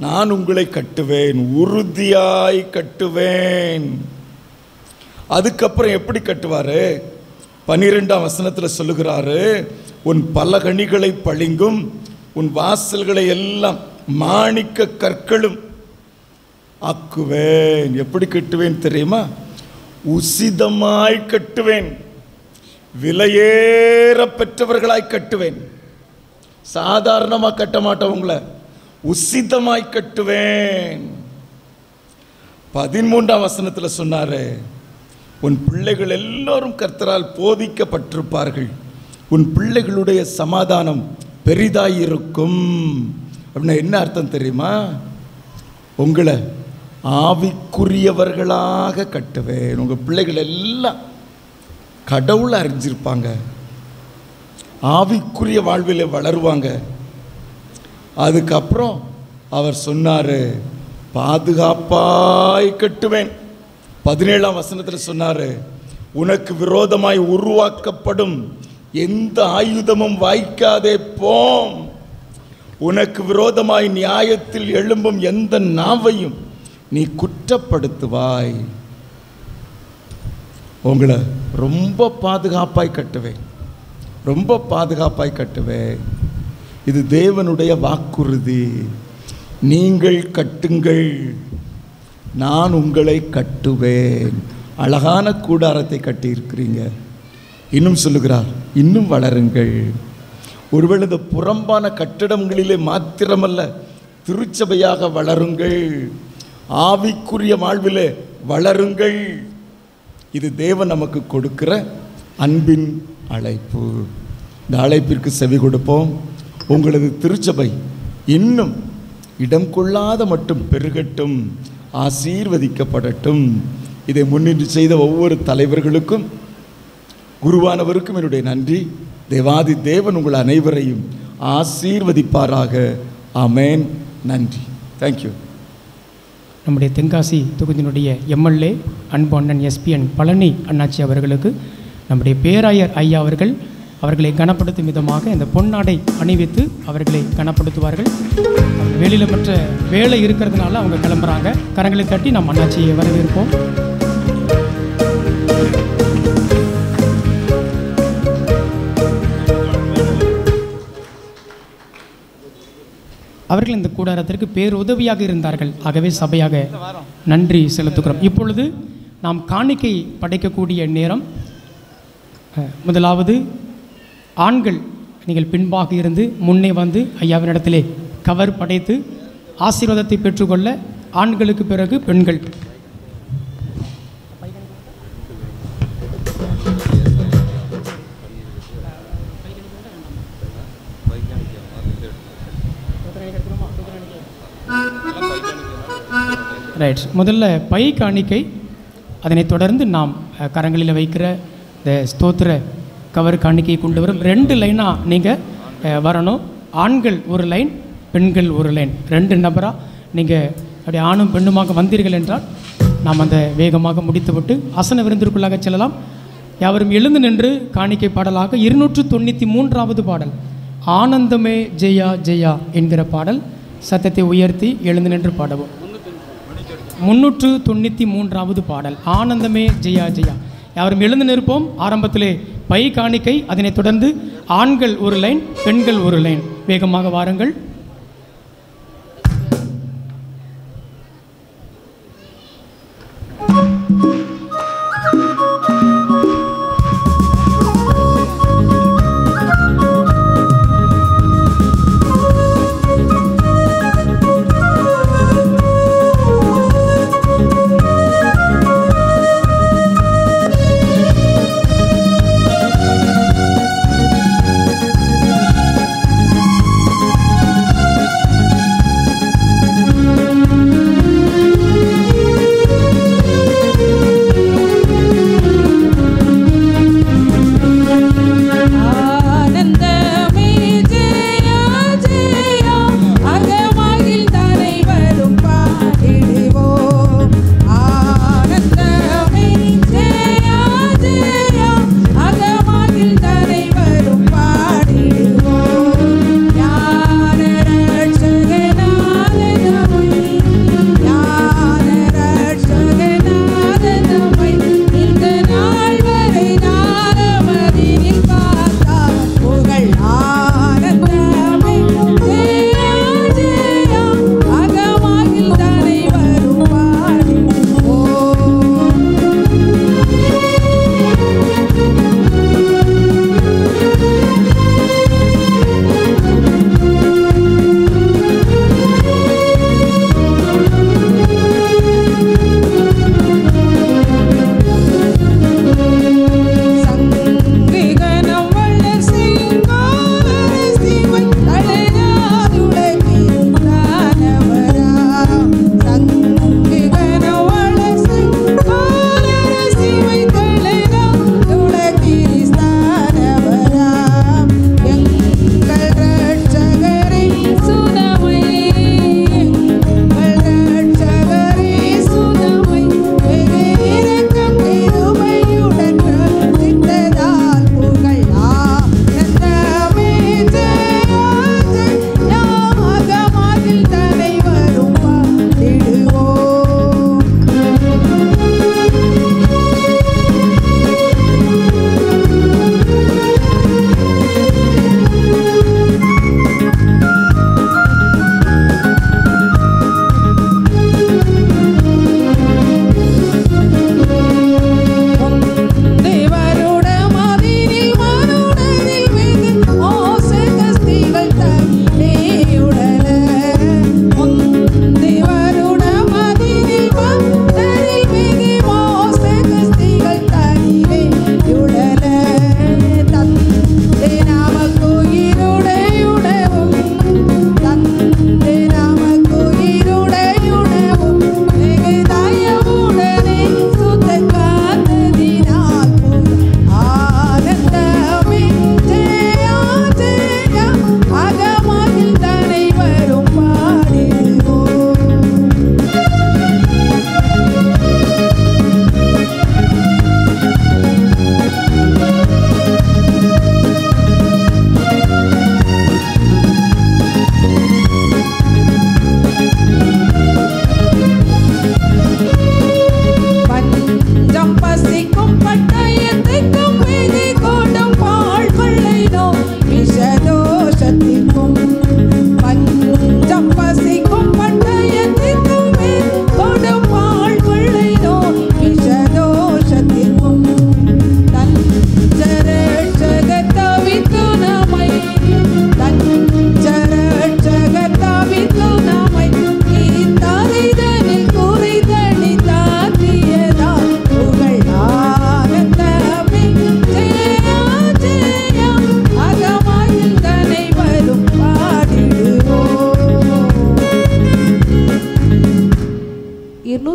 நான் உங்களை கட்டுவேன், உறுதியாய் கட்டுவேன். அதுக்கப்புறம் எப்படி கட்டுவாரு? 12ஆம் வசனத்தில் சொல்லுகிறாரு, உன் பலகணிகளை பளிங்கும் உன் வாசல்களை எல்லாம் மாணிக்க கற்களும் ஆக்குவேன். எப்படி கட்டுவேன் தெரியுமா? உசிதமாய் கட்டுவேன், விலையேற பெற்றவர்களாய் கட்டுவேன். சாதாரணமா கட்ட மாட்டேன், உங்களை உசிதமாய் கட்டுவேன். 13ஆம் வசனத்தில் சொன்னாரு, உன் பிள்ளைகள் எல்லோரும் கர்த்தரால் போதிக்கப்பட்டிருப்பார்கள், உன் பிள்ளைகளுடைய சமாதானம் பெரிதாயிருக்கும். அப்படின்னா என்ன அர்த்தம் தெரியுமா? உங்களை ஆவிக்குரியவர்களாக கட்டுவேன். உங்கள் பிள்ளைகள் எல்லாம் கடவுளை அறிஞ்சிருப்பாங்க, ஆவிக்குரிய வாழ்வில் வளருவாங்க. அதுக்கப்புறம் அவர் சொன்னார், பாதுகாப்பாய் கட்டுவேன். 17ஆம் வசனத்தில் சொன்னார், உனக்கு விரோதமாய் உருவாக்கப்படும் எந்த ஆயுதமும் வாய்க்காதே போம். உனக்கு விரோதமாய் நியாயத்தில் எழும்பும் எந்த நாவையும் நீ குற்றப்படுத்துவாய். உங்களை ரொம்ப பாதுகாப்பாய் கட்டுவேன், ரொம்ப பாதுகாப்பாய் கட்டுவேன். இது தேவனுடைய வாக்குறுதி. நீங்கள் கட்டுங்கள், நான் உங்களை கட்டுவேன். அழகான கூடாரத்தை கட்டியிருக்கிறீங்க. இன்னும் சொல்லுகிறார், இன்னும் வளருங்கள். ஒருவேளை இந்த புறம்பான கட்டிடங்களிலே மாத்திரமல்ல, திருச்சபையாக வளருங்கள், ஆவிக்குரிய வாழ்விலே வளருங்கள். இது தேவன் நமக்கு கொடுக்கிற அன்பின் அழைப்பு. இந்த அழைப்பிற்கு செவி கொடுப்போம். உங்களது திருச்சபை இன்னும் இடம் கொள்ளாத மட்டும் பெருகட்டும், ஆசீர்வதிக்கப்படட்டும். இதை முன்னின்று செய்த ஒவ்வொரு தலைவர்களுக்கும், குருவானவருக்கும் என்னுடைய நன்றி. தேவாதி தேவன் உங்கள் அனைவரையும் ஆசீர்வதிப்பாராக. ஆமேன். நன்றி. தேங்க்யூ. நம்முடைய தென்காசி தொகுதியினுடைய எம்எல்ஏ அன்பு அண்ணன் எஸ்பிஎன் பழனி அண்ணாச்சி அவர்களுக்கு நம்முடைய பேராயர் ஐயா அவர்களை கனப்படுத்தும் விதமாக இந்த பொன்னாடை அணிவித்து அவர்களை கனப்படுத்துவார்கள். வெளியில் மற்ற வேலை இருக்கிறதுனால அவங்க கிளம்புறாங்க. கரங்களை தட்டி நாம் அண்ணாச்சியை வரவேற்போம். அவர்கள் இந்த கூடாரத்திற்கு பேருதவியாக இருந்தார்கள். ஆகவே சபையாக நன்றி செலுத்துகிறோம். இப்பொழுது நாம் காணிக்கை படைக்கக்கூடிய நேரம். முதலாவது ஆண்கள் நீங்கள் பின்பாக இருந்து முன்னே வந்து ஐயாவினிடத்திலே கவர் படைத்து ஆசீர்வாதத்தை பெற்றுக்கொள்ள, ஆண்களுக்கு பிறகு பெண்கள். ரைட். முதல்ல பை காணிக்கை, அதனைத் தொடர்ந்து நாம் கரங்களில் வைக்கிற இந்த ஸ்தோத்திர கவர் காணிக்கையை கொண்டு வரும். 2 லைனாக நீங்கள் வரணும். ஆண்கள் ஒரு லைன், பெண்கள் ஒரு லைன். 2 நபராக நீங்கள் அப்படி ஆணும் பெண்ணுமாக வந்தீர்கள் என்றால் நாம் அந்த வேகமாக முடித்துவிட்டு ஆசன விருந்திற்குள்ளாக செல்லலாம். யாவரும் எழுந்து நின்று காணிக்கை பாடலாக 293வது பாடல், ஆனந்தமே ஜெயா ஜெயா என்கிற பாடல். சத்தத்தை உயர்த்தி எழுந்து நின்று பாடவும். 393வது பாடல், ஆனந்தமே ஜெயா ஜெயா. யாவரும் எழுந்து நிற்போம். ஆரம்பத்திலே பை காணிக்கை, அதனைத் தொடர்ந்து ஆண்கள் ஒரு லைன், பெண்கள் ஒரு லைன். வேகமாக வாருங்கள்.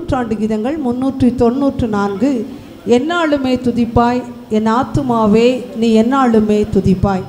தொண்ணூற்றாண்டு கீதங்கள் 394. எந்நாளுமே துதிப்பாய் என் ஆத்துமாவே நீ எந்நாளுமே துதிப்பாய்.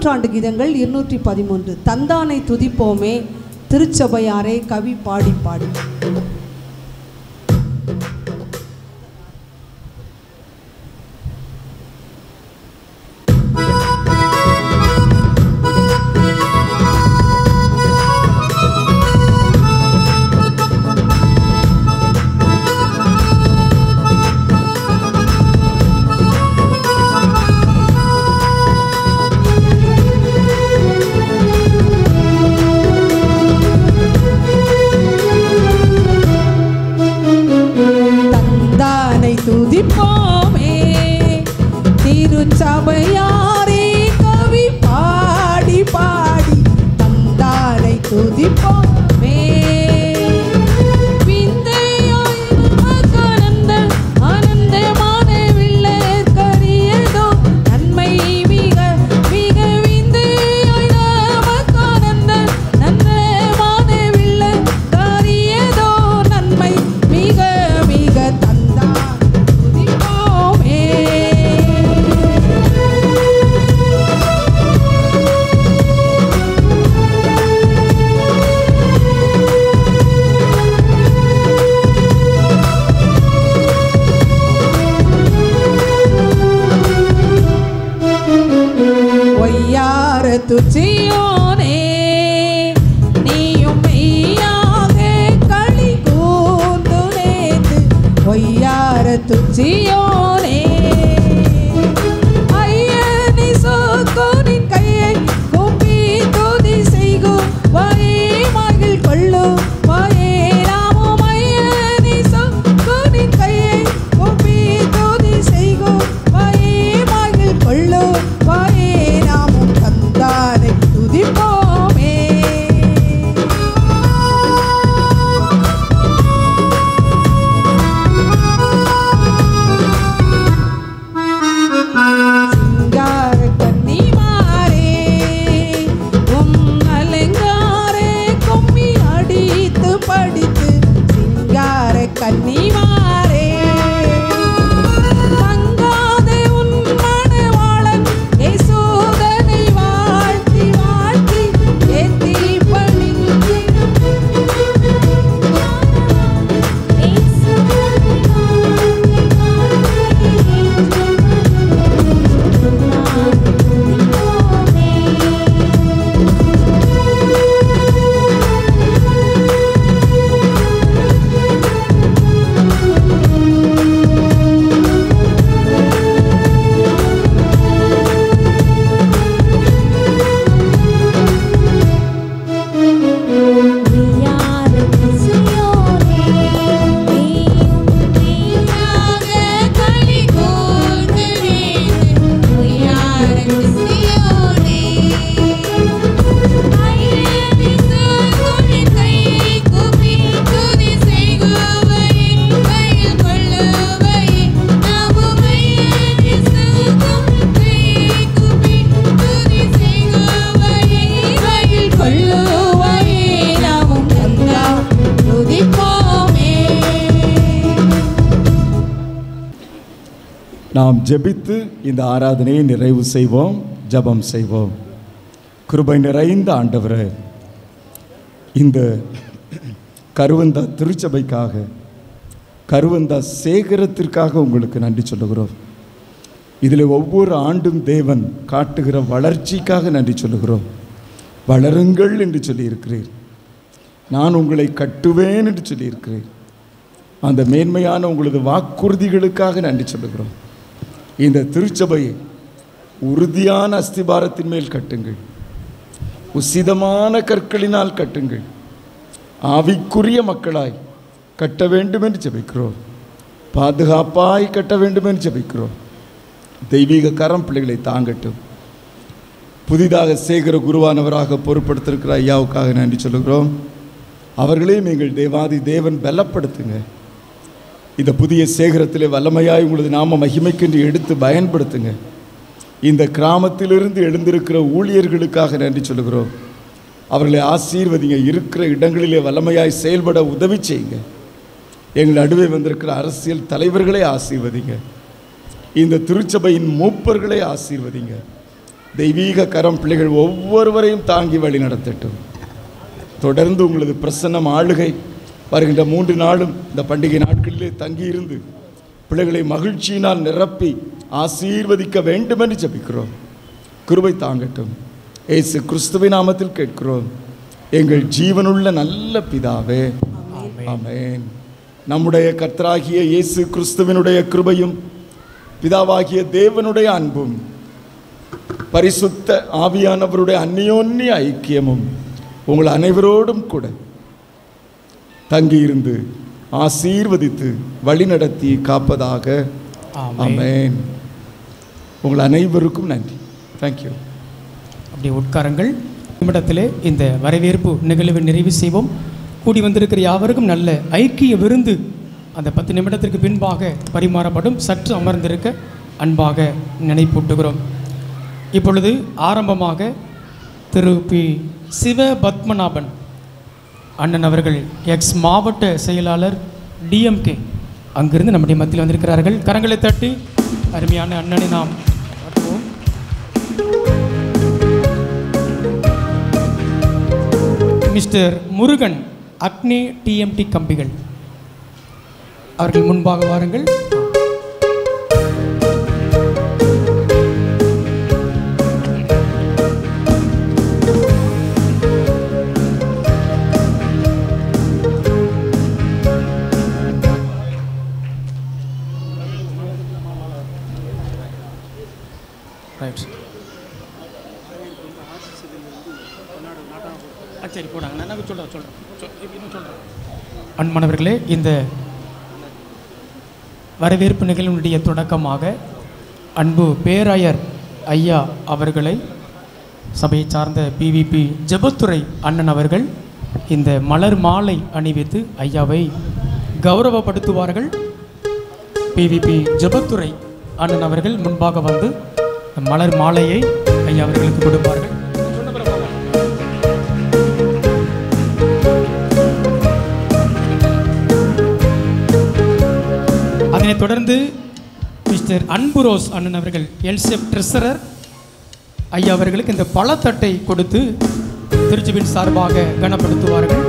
முன்னூற்றாண்டு கீதங்கள் 213. தந்தானை துதிப்போமே திருச்சபையாரே கவி பாடி பாடி. துதிப்போமே திருச்சபையாரே கவி பாடி பாடி. தந்தானை துதிப்போமே துச்சியோனே நீயும் மெய்யாக களி கூர்ந்து நேத்து. ஒய்யார துச்சியோனே ஐயனி சோக்கோனின் கையை கூப்பி துதி செய்கும் வாயே மகிழ் கொள்ளும் வாயே நாமும். ஐயனி சோக்கோனின் கையை கூப்பி துதி செய்கும் வாயே மகிழ் கொள்ளும் வாயே நாமும். தந்தானை துதிப்போமே சிங்கார கன்னிமாரே உம் அலங்காரே கொம்மி அடித்து படித்து. சிங்கார கன்னிமாரே தங்காதே உன் மணவாளன் யேசுதனை வாழ்த்தி வாழ்த்தி ஏத்தி பணிந்து. நாம் ஜெபித்து இந்த ஆராதனையை நிறைவு செய்வோம். ஜெபம் செய்வோம். கிருபை நிறைந்த ஆண்டவரே, இந்த கருவந்தா திருச்சபைக்காக, கருவந்தா சேகரத்திற்காக உங்களுக்கு நன்றி சொல்லுகிறோம். இதில் ஒவ்வொரு ஆண்டும் தேவன் காட்டுகிற வளர்ச்சிக்காக நன்றி சொல்லுகிறோம். வளருங்கள் என்று சொல்லியிருக்கிறீர். நான் உங்களை கட்டுவேன் என்று சொல்லியிருக்கிறேன். அந்த மேன்மையான உங்களது வாக்குறுதிகளுக்காக நன்றி சொல்லுகிறோம். இந்த திருச்சபையை உறுதியான அஸ்திபாரத்தின் மேல் கட்டுங்கள். உசிதமான கற்களினால் கட்டுங்கள். ஆவிக்குரிய மக்களாய் கட்ட வேண்டும் என்று ஜெபிக்கிறோம். பாதுகாப்பாய் கட்ட வேண்டும் என்று ஜெபிக்கிறோம். தெய்வீக கரம் பிள்ளைகளை தாங்கட்டும். புதிதாக சேகர குருவானவராக பொறுப்படுத்திருக்கிற ஐயாவுக்காக நன்றி சொல்லுகிறோம். அவர்களையும் எங்கள் தேவாதி தேவன் பலப்படுத்துங்க. இந்த புதிய சேகரத்திலே வல்லமையாய் உங்களது நாம மகிமைக்கென்று எடுத்து பயன்படுத்துங்க. இந்த கிராமத்திலிருந்து எழுந்திருக்கிற ஊழியர்களுக்காக நன்றி சொல்லுகிறோம். அவர்களை ஆசீர்வதிங்க. இருக்கிற இடங்களிலே வல்லமையாய் செயல்பட உதவி செய்யுங்க. எங்கள் நடுவே வந்திருக்கிற அரசியல் தலைவர்களை ஆசீர்வதிங்க. இந்த திருச்சபையின் மூப்பர்களை ஆசீர்வதிங்க. தெய்வீக கரம் பிள்ளைகள் ஒவ்வொருவரையும் தாங்கி வழி நடத்தட்டும். தொடர்ந்து உங்களது பிரசன்னம் ஆளுகை வருகின்ற 3 நாளும் இந்த பண்டிகை நாட்களிலே தங்கியிருந்து பிள்ளைகளை மகிழ்ச்சியினால் நிரப்பி ஆசீர்வதிக்க வேண்டும் என்று ஜெபிக்கிறோம். கிருபை தாங்கட்டும். இயேசு கிறிஸ்துவின் நாமத்தில் கேட்கிறோம் எங்கள் ஜீவனுள்ள நல்ல பிதாவே, ஆமென். நம்முடைய கர்த்தராகிய இயேசு கிறிஸ்துவினுடைய கிருபையும் பிதாவாகிய தேவனுடைய அன்பும் பரிசுத்த ஆவியானவருடைய அந்நியோன்ய ஐக்கியமும் உங்கள் அனைவரோடும் கூட தங்கியிருந்து ஆசீர்வதித்து வழிநடத்தி காப்பதாக. ஆமென். உங்கள் அனைவருக்கும் நன்றி. தேங்க்யூ. அப்படி உட்காருங்கள். நிமிடத்திலே இந்த வரவேற்பு நிகழ்வை நிறைவு செய்வோம். கூடி வந்திருக்கிற யாவருக்கும் நல்ல ஐக்கிய விருந்து அந்த 10 நிமிடத்திற்கு பின்பாக பரிமாறப்படும். சற்று அமர்ந்திருக்க அன்பாக நினைப்பூட்டுகிறோம். இப்பொழுது ஆரம்பமாக திரு பி சிவபத்மநாபன் அண்ணன் அவர்கள் எக்ஸ் மாவட்ட செயலாளர் டிஎம்கே அங்கிருந்து நம்முடைய மத்தியில் வந்திருக்கிறார்கள். கரங்களை தட்டி அருமையான அண்ணனை நாம் பார்ப்போம். மிஸ்டர் முருகன் அக்னி டிஎம்டி கம்பிகள் அவர்கள் முன்பாக வாருங்கள். சரி போடாங்க, நான் சொல்கிறேன். அன்பானவர்களே, இந்த வரவேற்பு நிகழ்வுடைய தொடக்கமாக அன்பு பேராயர் ஐயா அவர்களை சபையை சார்ந்த பிவிபி ஜெபத்துறை அண்ணன் அவர்கள் இந்த மலர் மாலை அணிவித்து ஐயாவை கௌரவப்படுத்துவார்கள். பிவிபி ஜெபத்துறை அண்ணன் அவர்கள் முன்பாக வந்து மலர் மாலையை ஐயா அவர்களுக்கு கொடுப்பார்கள். அதனைத் தொடர்ந்து மிஸ்டர் அன்புரோஸ் அண்ணன் அவர்கள் எல்செப் ட்ரெஸரர் ஐயா அவர்களுக்கு இந்த பழத்தட்டை கொடுத்து திருச்சபையின் சார்பாக கனப்படுத்துவார்கள்.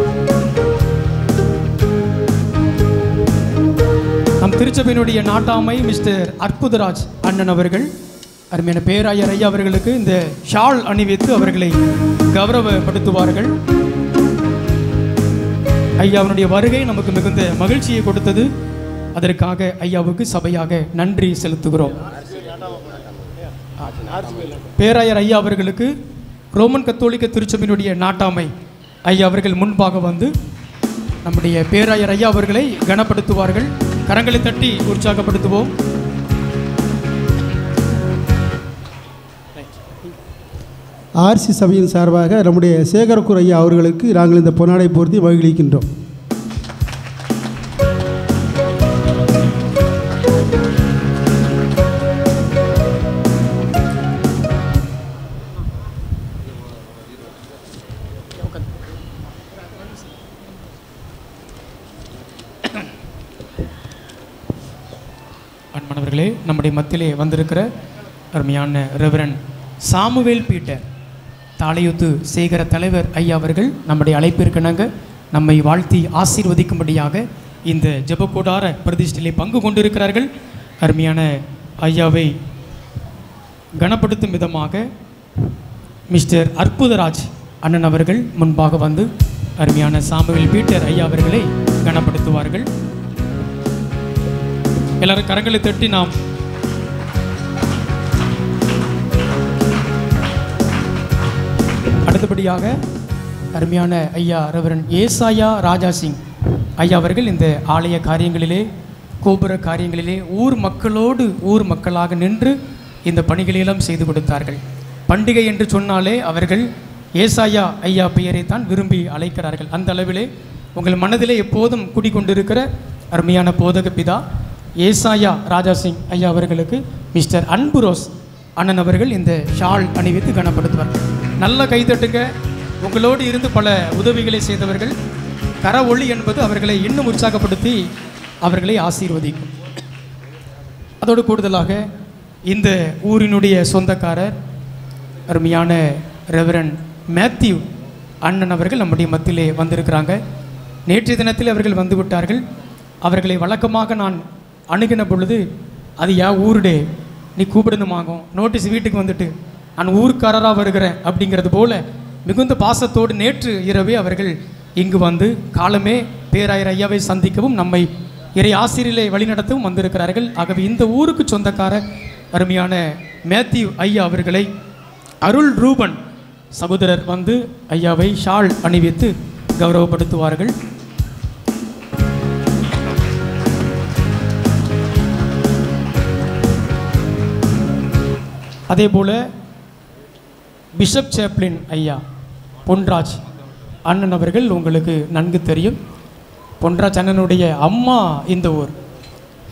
நம் திருச்சபையினுடைய நாட்டாமை மிஸ்டர் அற்புதராஜ் அண்ணன் அவர்கள் அருமையான பேராயர் ஐயா அவர்களுக்கு இந்த ஷால் அணிவித்து அவர்களை கௌரவப்படுத்துவார்கள். ஐயாவுடைய வருகை நமக்கு மிகுந்த மகிழ்ச்சியை கொடுத்தது. அதற்காக ஐயாவுக்கு சபையாக நன்றி செலுத்துகிறோம். பேராயர் ஐயா அவர்களுக்கு ரோமன் கத்தோலிக்க திருச்சபையினுடைய நாட்டாமை ஐயா அவர்கள் முன்பாக வந்து நம்முடைய பேராயர் ஐயா அவர்களை கனப்படுத்துவார்கள். கரங்களை தட்டி உற்சாகப்படுத்துவோம். ஆர்சி சபையின் சார்பாக நம்முடைய சேகரக்கூர் ஐயா அவர்களுக்கு நாங்கள் இந்த பொன்னாடை பொருத்தி மகிழ்கின்றோம். அன்பானவர்களே, நம்முடைய மத்தியிலே வந்திருக்கிற அருமையான ரெவரன் சாமுவேல் பீட்டர் தாளையூத்து சேகர தலைவர் ஐயா அவர்கள் நம்முடைய அழைப்பிற்கிணங்க நம்மை வாழ்த்தி ஆசீர்வதிக்கும்படியாக இந்த ஜெபக்கூடார பிரதிஷ்டையிலே பங்கு கொண்டிருக்கிறார்கள். அருமையான ஐயாவை கனப்படுத்தும் விதமாக மிஸ்டர் அற்புதராஜ் அண்ணன் அவர்கள் முன்பாக வந்து அருமையான சாமுவேல் பீட்டர் ஐயா அவர்களை கனப்படுத்துவார்கள். எல்லாரும் கரங்களை தட்டி நாம் அடுத்தபடியாக அருமையான ஐயா ரெவரன் ஏசாயா ராஜா சிங் ஐயா அவர்கள் இந்த ஆலய காரியங்களிலே கோபுர காரியங்களிலே ஊர் மக்களாக நின்று இந்த பணிகளெல்லாம் செய்து கொடுத்தார்கள். பண்டிகை என்று சொன்னாலே அவர்கள் ஏசாயா ஐயா பெயரை தான் விரும்பி அழைக்கிறார்கள். அந்த அளவிலே உங்கள் மனதிலே எப்போதும் குடிக்கொண்டிருக்கிற அருமையான போதக பிதா ஏசாயா ராஜா சிங் ஐயா அவர்களுக்கு மிஸ்டர் அன்புரோஸ் அண்ணன் அவர்கள் இந்த ஷால் அணிவித்து கனப்படுத்துவார். நல்ல கைதட்டுங்க. உங்களோடு இருந்து பல உதவிகளை செய்தவர்கள். கர ஒளி என்பது அவர்களை இன்னும் உற்சாகப்படுத்தி அவர்களை ஆசீர்வதிக்கும். அதோடு கூடுதலாக இந்த ஊரினுடைய சொந்தக்காரர் அருமையான ரெவரன் மேத்யூ அண்ணன் அவர்கள் நம்முடைய மத்தியிலே வந்திருக்கிறாங்க. நேற்றைய தினத்தில் அவர்கள் வந்து விட்டார்கள். அவர்களை வழக்கமாக நான் அணுகின பொழுது, அது ஏன் ஊருடே நீ கூப்பிடணுமாகும், நோட்டீஸ் வீட்டுக்கு வந்துட்டு நான் ஊருக்காரராக வருகிறேன் அப்படிங்கிறது போல மிகுந்த பாசத்தோடு நேற்று இரவே அவர்கள் இங்கு வந்து காலமே பேராயர் ஐயாவை சந்திக்கவும் நம்மை இறை ஆசிரியரை வழிநடத்தவும் வந்திருக்கிறார்கள். ஆகவே இந்த ஊருக்கு சொந்தக்கார அருமையான மேத்யூ ஐயா அவர்களை அருள் ரூபன் சகோதரர் வந்து ஐயாவை ஷால் அணிவித்து கௌரவப்படுத்துவார்கள். அதே போல் பிஷப் சேப்ளின் ஐயா பொன்ராஜ் அண்ணன் அவர்கள் உங்களுக்கு நன்கு தெரியும். பொன்ராஜ் அண்ணனுடைய அம்மா இந்த ஊர்,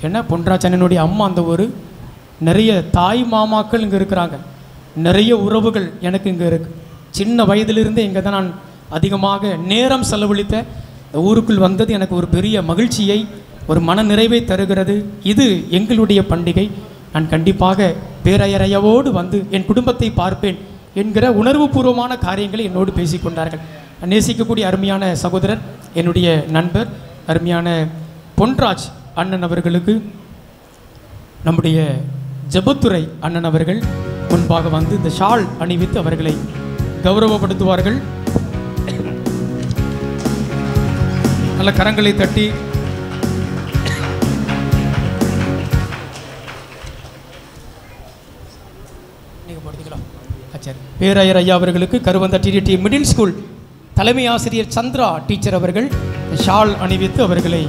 ஏன்னா பொன்ராஜ் அண்ணனுடைய அம்மா அந்த ஊர். நிறைய தாய் மாமாக்கள் இங்கே இருக்கிறாங்க, நிறைய உறவுகள் எனக்கு இங்கே இருக்குது. சின்ன வயதிலிருந்தே இங்கே தான் நான் அதிகமாக நேரம் செலவழித்த ஊருக்குள் வந்தது எனக்கு ஒரு பெரிய மகிழ்ச்சியை, ஒரு மன நிறைவை தருகிறது. இது எங்களுடைய பண்டிகை. நான் கண்டிப்பாக பேராயரையாவோடு வந்து என் குடும்பத்தை பார்ப்பேன் என்கிற உணர்வுபூர்வமான காரியங்களை என்னோடு பேசிக்கொண்டார்கள். நேசிக்கக்கூடிய அருமையான சகோதரர், என்னுடைய நண்பர் அருமையான பொன்ராஜ் அண்ணன் அவர்களுக்கு நம்முடைய ஜெபத்துறை அண்ணன் அவர்கள் முன்பாக வந்து இந்த ஷால் அணிவித்து அவர்களை கௌரவப்படுத்துவார்கள். நல்ல கரங்களை தட்டி பேராயர் ஐயா அவர்களுக்கு கருவந்த டிடிடி மிடில் ஸ்கூல் தலைமை ஆசிரியர் சந்திரா டீச்சர் அவர்கள் ஷால் அணிவித்து அவர்களை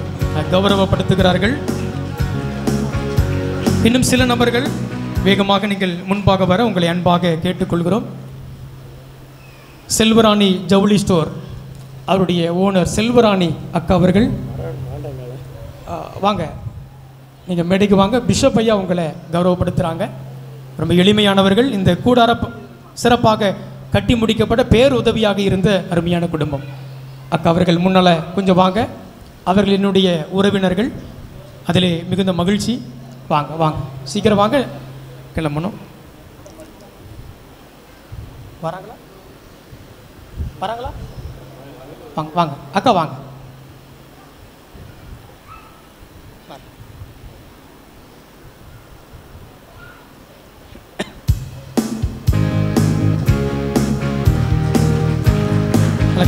கௌரவப்படுத்துகிறார்கள். இன்னும் சில நபர்கள் வேகமாக நீங்கள் முன்பாக வர உங்களை அன்பாக கேட்டுக்கொள்கிறோம். செல்வராணி ஜவுளி ஸ்டோர் அவருடைய ஓனர் செல்வராணி அக்கா அவர்கள் வாங்க, நீங்கள் மேடைக்கு வாங்க. பிஷப் ஐயா உங்களை கௌரவப்படுத்துகிறாங்க. ரொம்ப எளிமையானவர்கள். இந்த கூடார சிறப்பாக கட்டி முடிக்கப்பட்ட பேருதவியாக இருந்த அருமையான குடும்பம். அக்கா அவர்கள் முன்னால் கொஞ்சம் வாங்க. அவர்கள் என்னுடைய உறவினர்கள், அதிலே மிகுந்த மகிழ்ச்சி. வாங்க வாங்க, சீக்கிரம் வாங்க, கிளம்பணும். வராங்களா வராங்களா வாங்க வாங்க அக்கா வாங்க.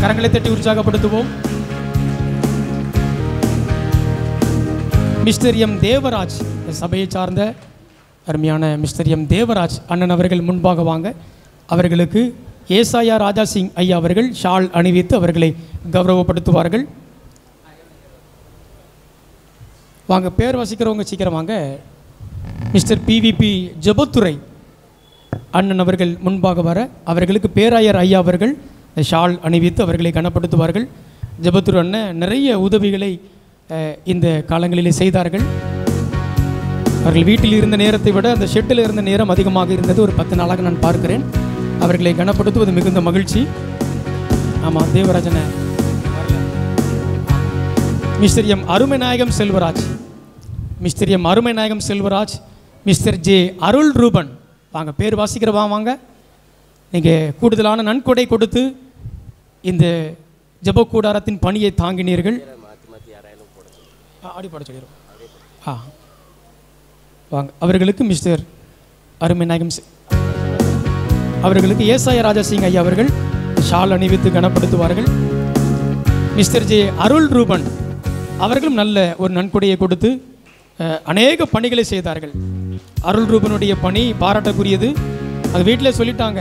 கரங்களை தட்டி உற்சாகப்படுத்துவோம். மிஸ்டர் எம் தேவராஜ், சபையை சார்ந்த அருமையான மிஸ்டர் எம் தேவராஜ் அண்ணன் அவர்கள் முன்பாக வாங்க. அவர்களுக்கு ஏசாயா ராஜா சிங் ஐயா அவர்கள் ஷால் அணிவித்து அவர்களை கௌரவப்படுத்துவார்கள். வாங்க, பேர் வசிக்கிறவங்க சீக்கிரம் வாங்க. மிஸ்டர் பிவிபி ஜெபத்துறை அண்ணன் அவர்கள் முன்பாக வர அவர்களுக்கு பேராயர் ஐயா அவர்கள் ஷால் அணிவித்து அவர்களை கனப்படுத்துவார்கள். ஜெபத்துறை அண்ணன் நிறைய உதவிகளை இந்த காலங்களிலே செய்தார்கள். அவர்கள் வீட்டில் இருந்த நேரத்தை விட அந்த ஷெட்டில் இருந்த நேரம் அதிகமாக இருந்தது. ஒரு 10 நாளாக நான் பார்க்கிறேன். அவர்களை கனப்படுத்துவது மிகுந்த மகிழ்ச்சி. ஆமாம், தேவராஜனை. Mister M Arumainayagam Selvaraj, mister M Arumainayagam Selvaraj, mister J Arul Ruban வாங்க, பேர் வாசிக்கிறவா வாங்க. நீங்கள் கூடுதலான நன்கொடை கொடுத்து இந்த ஜெபக்கூடாரத்தின் பணியை தாங்கினீர்கள். அடிப்படை சொல்லிடுவோம். வாங்க. அவர்களுக்கு மிஸ்டர் அருமைநாயகம் அவர்களுக்கு ஏசாயா ராஜா சிங் ஐயா அவர்கள் ஷால் அணிவித்து கனப்படுத்துவார்கள். மிஸ்டர் ஜே அருள் ரூபன் அவர்களும் நல்ல ஒரு நன்கொடையை கொடுத்து அநேக பணிகளை செய்தார்கள். அருள் ரூபனுடைய பணி பாராட்டக்குரியது. அது வீட்டில் சொல்லிட்டாங்க,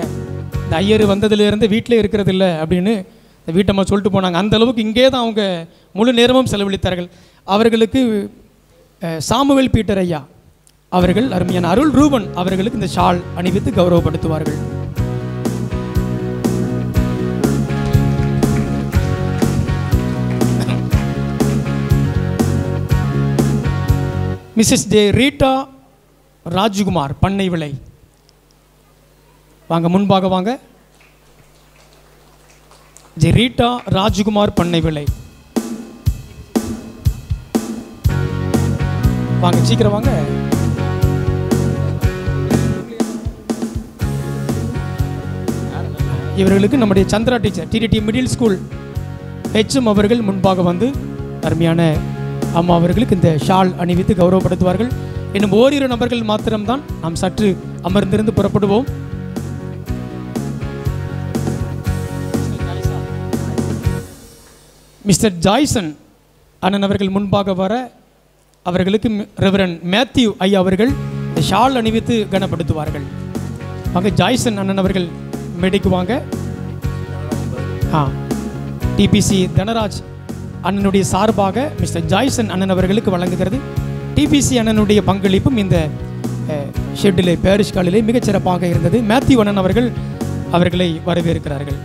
இந்த ஐயர் வந்ததுலேருந்து வீட்டிலே இருக்கிறது இல்லை அப்படின்னு இந்த வீட்டம்மா சொல்லிட்டு போனாங்க. அந்த அளவுக்கு இங்கே தான் அவங்க முழு நேரமும் செலவழித்தார்கள். அவர்களுக்கு சாமுவேல் பீட்டர் ஐயா அவர்கள் அருமையான அருள் ரூபன் அவர்களுக்கு இந்த ஷால் அணிவித்து கௌரவப்படுத்துவார்கள். மிஸ்ஸஸ் ஜே ரீட்டா ராஜ்குமார் பண்ணை விலை வாங்க, முன்பாக வாங்க. ஜே ரீட்டா ராஜ்குமார் பண்ணை விலை வாங்க, சீக்கிரம் வாங்க. இவர்களுக்கு நம்முடைய Chandra teacher TDT middle school HM அவர்கள் முன்பாக வந்து அருமையான அம்மா அவர்களுக்கு இந்த ஷால் அணிவித்து கௌரவப்படுத்துவார்கள். இன்னும் ஓரிரு நபர்கள் மாத்திரம்தான் நாம் சற்று அமர்ந்திருந்து புறப்படுவோம். மிஸ்டர் ஜாய்சன் அண்ணன் அவர்கள் முன்பாக வர அவர்களுக்கு ரெவரன் மேத்யூ ஐயா அவர்கள் ஷால் அணிவித்து கனப்படுத்துவார்கள். வாங்க ஜாய்சன் அண்ணன் அவர்கள் மேடைக்கு வாங்க. டிபிசி தனராஜ் அண்ணனுடைய சார்பாக மிஸ்டர் ஜாய்சன் அண்ணன் அவர்களுக்கு வழங்குகிறது. டிபிசி அண்ணனுடைய பங்களிப்பும் இந்த ஷெட்டிலே பேரிஷ் காலிலே மிகச்சிறப்பாக இருந்தது. மேத்யூ அண்ணன் அவர்கள் அவர்களை வரவேற்கிறார்கள்.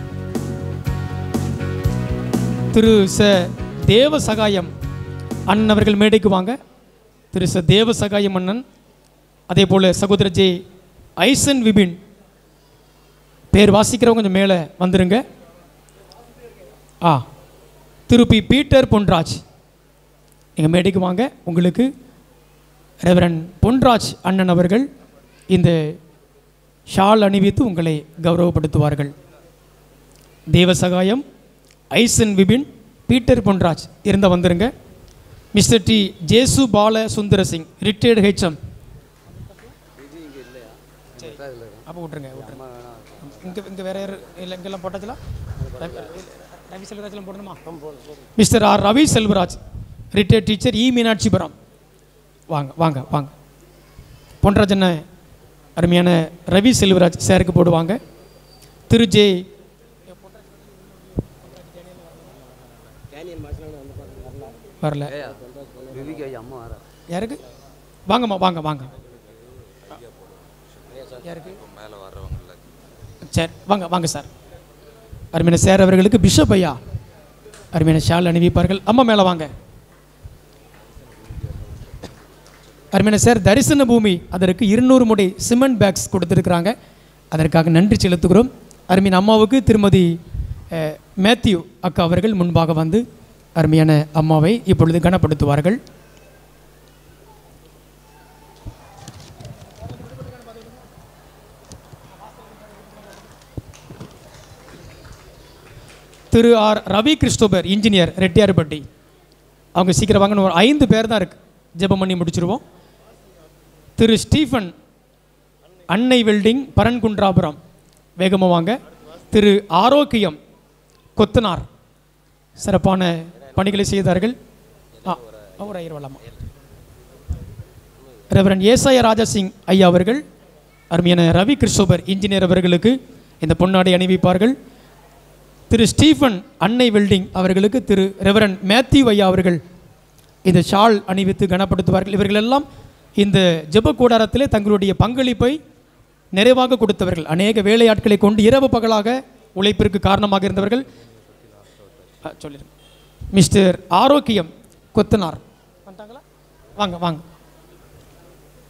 திரு ச தேவசகாயம் அண்ணன் அவர்கள் மேடைக்கு வாங்க. திரு ச தேவசகாயம் அண்ணன், அதே போல் சகோதரர் ஜே ஐசன் விபின், பேர் வாசிக்கிறவங்க கொஞ்சம் மேலே வந்துருங்க. திரு பி பீட்டர் பொன்ராஜ் எங்கள் மேடைக்கு வாங்க. உங்களுக்கு ரெவரன் பொன்ராஜ் அண்ணன் அவர்கள் இந்த ஷால் அணிவித்து உங்களை கௌரவப்படுத்துவார்கள். தேவசகாயம், ஐசன் விபின், பீட்டர் பொன்ராஜ் இருந்த வந்துருங்க. மிஸ்டர் டி ஜேசு பால சுந்தர சிங், ரிட்டையர்டு ஹெச்எம். அப்போ விட்டுருங்க. இங்கே வேற யார் இல்லை? இங்கெல்லாம் போட்டாச்சுலாம் ரவி செல்வராஜ்லாம் போடணுமா? Mister R Ravi Selvaraj, retired teacher, E Meenakshipuram. வாங்க வாங்க வாங்க. பொன்ராஜ் என்ன அருமையான ரவி செல்வராஜ் சாருக்கு போடுவாங்க. திரு ஜே வரல யாருக்கு? வாங்கம்மா வாங்க வாங்க. யாருக்கு? சரி வாங்க வாங்க சார். அருமையான சார் அவர்களுக்கு பிஷப் ஐயா அருமையான ஷால் அணிவிப்பார்கள். அம்மா மேலே வாங்க. அருமையான சார் தரிசன பூமி அதற்கு 200 முடை சிமெண்ட் பேக்ஸ் கொடுத்துருக்குறாங்க. அதற்காக நன்றி செலுத்துகிறோம். அருமையான அம்மாவுக்கு திருமதி மேத்யூ அக்கா அவர்கள் முன்பாக வந்து அருமையான அம்மாவை இப்பொழுது கனப்படுத்துவார்கள். Thiru R Ravi Christopher, engineer, Reddiarpatti. அவங்க சீக்கிரம் வாங்கன்னு ஒரு 5 பேர் தான் இருக்குது. ஜெபம் பண்ணி முடிச்சிருவோம். திரு ஸ்டீஃபன், அன்னை வெல்டிங், பரன்குன்றாபுரம், வேகமாக வாங்க. திரு ஆரோக்கியம் கொத்தனார், சிறப்பான பணிகளை செய்தார்கள். அவர் ஐயர் வல்லம்மா. ரெவரன் ஏசாய ராஜாசிங் ஐயா அவர்கள் அருமையான ரவி கிறிஸ்டோபர் இன்ஜினியர் அவர்களுக்கு இந்த பொன்னாடை அணிவிப்பார்கள். திரு ஸ்டீஃபன், அன்னை வெல்டிங் அவர்களுக்கு திரு ரெவரன் மேத்யூ ஐயா அவர்கள் இந்த ஷால் அணிவித்து கனப்படுத்துவார்கள். இவர்கள் எல்லாம் இந்த ஜெப கூடாரத்திலே தங்களுடைய பங்களிப்பை நிறைவாக கொடுத்தவர்கள். அநேக வேலையாட்களை கொண்டு இரவு பகலாக உழைப்பிற்கு காரணமாக இருந்தவர்கள். சொல்லிடுங்க. மிஸ்டர் ஆரோக்கியம் கொத்தனார் வந்துட்டாங்களா? வாங்க வாங்க.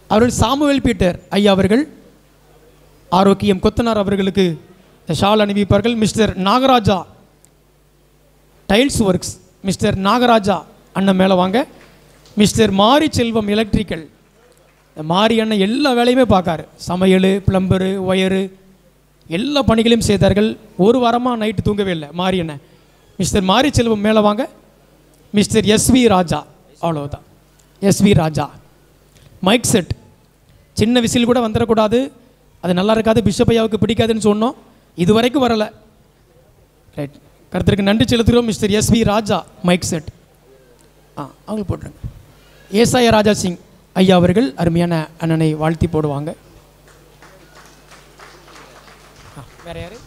அவர்கள் சாமுவேல் பீட்டர் ஐயா அவர்கள் ஆரோக்கியம் கொத்தனார் அவர்களுக்கு ஷால் அணிவிப்பார்கள். Mister Nagaraja tiles works, mister Nagaraja அண்ணன் மேலே வாங்க. மிஸ்டர் மாரி செல்வம் எலக்ட்ரிக்கல், மாரி அண்ணன் எல்லா வேலையுமே பார்க்காரு. சமையல், பிளம்பரு, ஒயரு எல்லா பணிகளையும் செய்தார்கள். ஒரு வாரமாக நைட்டு தூங்கவே இல்லை மாரி அண்ணன். மிஸ்டர் மாரி செல்வம் மேலே வாங்க. மிஸ்டர் எஸ்வி ராஜா, அவ்வளோதான். எஸ்வி ராஜா மைக் செட், சின்ன விசில் கூட வந்துடக்கூடாது, அது நல்லா இருக்காது, பிஷப் ஐயாவுக்கு பிடிக்காதுன்னு சொன்னோம், இது வரைக்கும் வரலை. ரைட், கருத்திற்கு நன்றி செலுத்துகிறோம். மிஸ்டர் எஸ்வி ராஜா மைக் செட் அவங்க போட்டுருங்க. ஏசாய ராஜா சிங் ஐயா அவர்கள் அருமையான அண்ணனை வாழ்த்தி போடுவாங்க. வேற யாரு?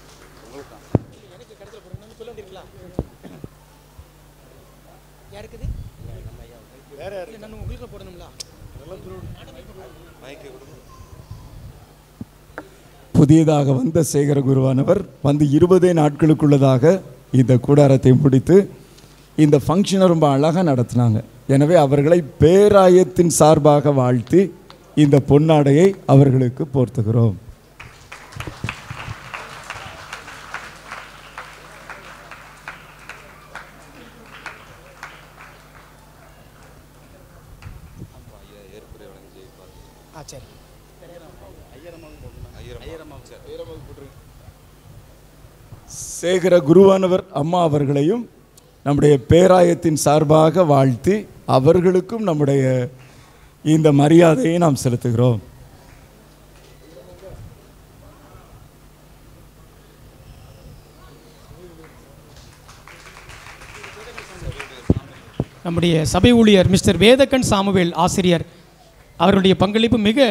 புதியதாக வந்த சேகர குருவானவர் வந்து 20 நாட்களுக்குள்ளதாக இந்த கூடாரத்தை முடித்து இந்த ஃபங்க்ஷனை ரொம்ப அழகாக நடத்தினாங்க. எனவே அவர்களை பேராயத்தின் சார்பாக வாழ்த்தி இந்த பொன்னாடையை அவர்களுக்கு போர்த்துகிறோம். சேகர குருவானவர் அம்மா அவர்களையும் நம்முடைய பேராயத்தின் சார்பாக வாழ்த்தி அவர்களுக்கும் நம்முடைய இந்த மரியாதையை நாம் செலுத்துகிறோம். நம்முடைய சபை ஊழியர் மிஸ்டர் வேதக்கன் சாமுவேல் ஆசிரியர் அவர்களுடைய பங்களிப்பு மிக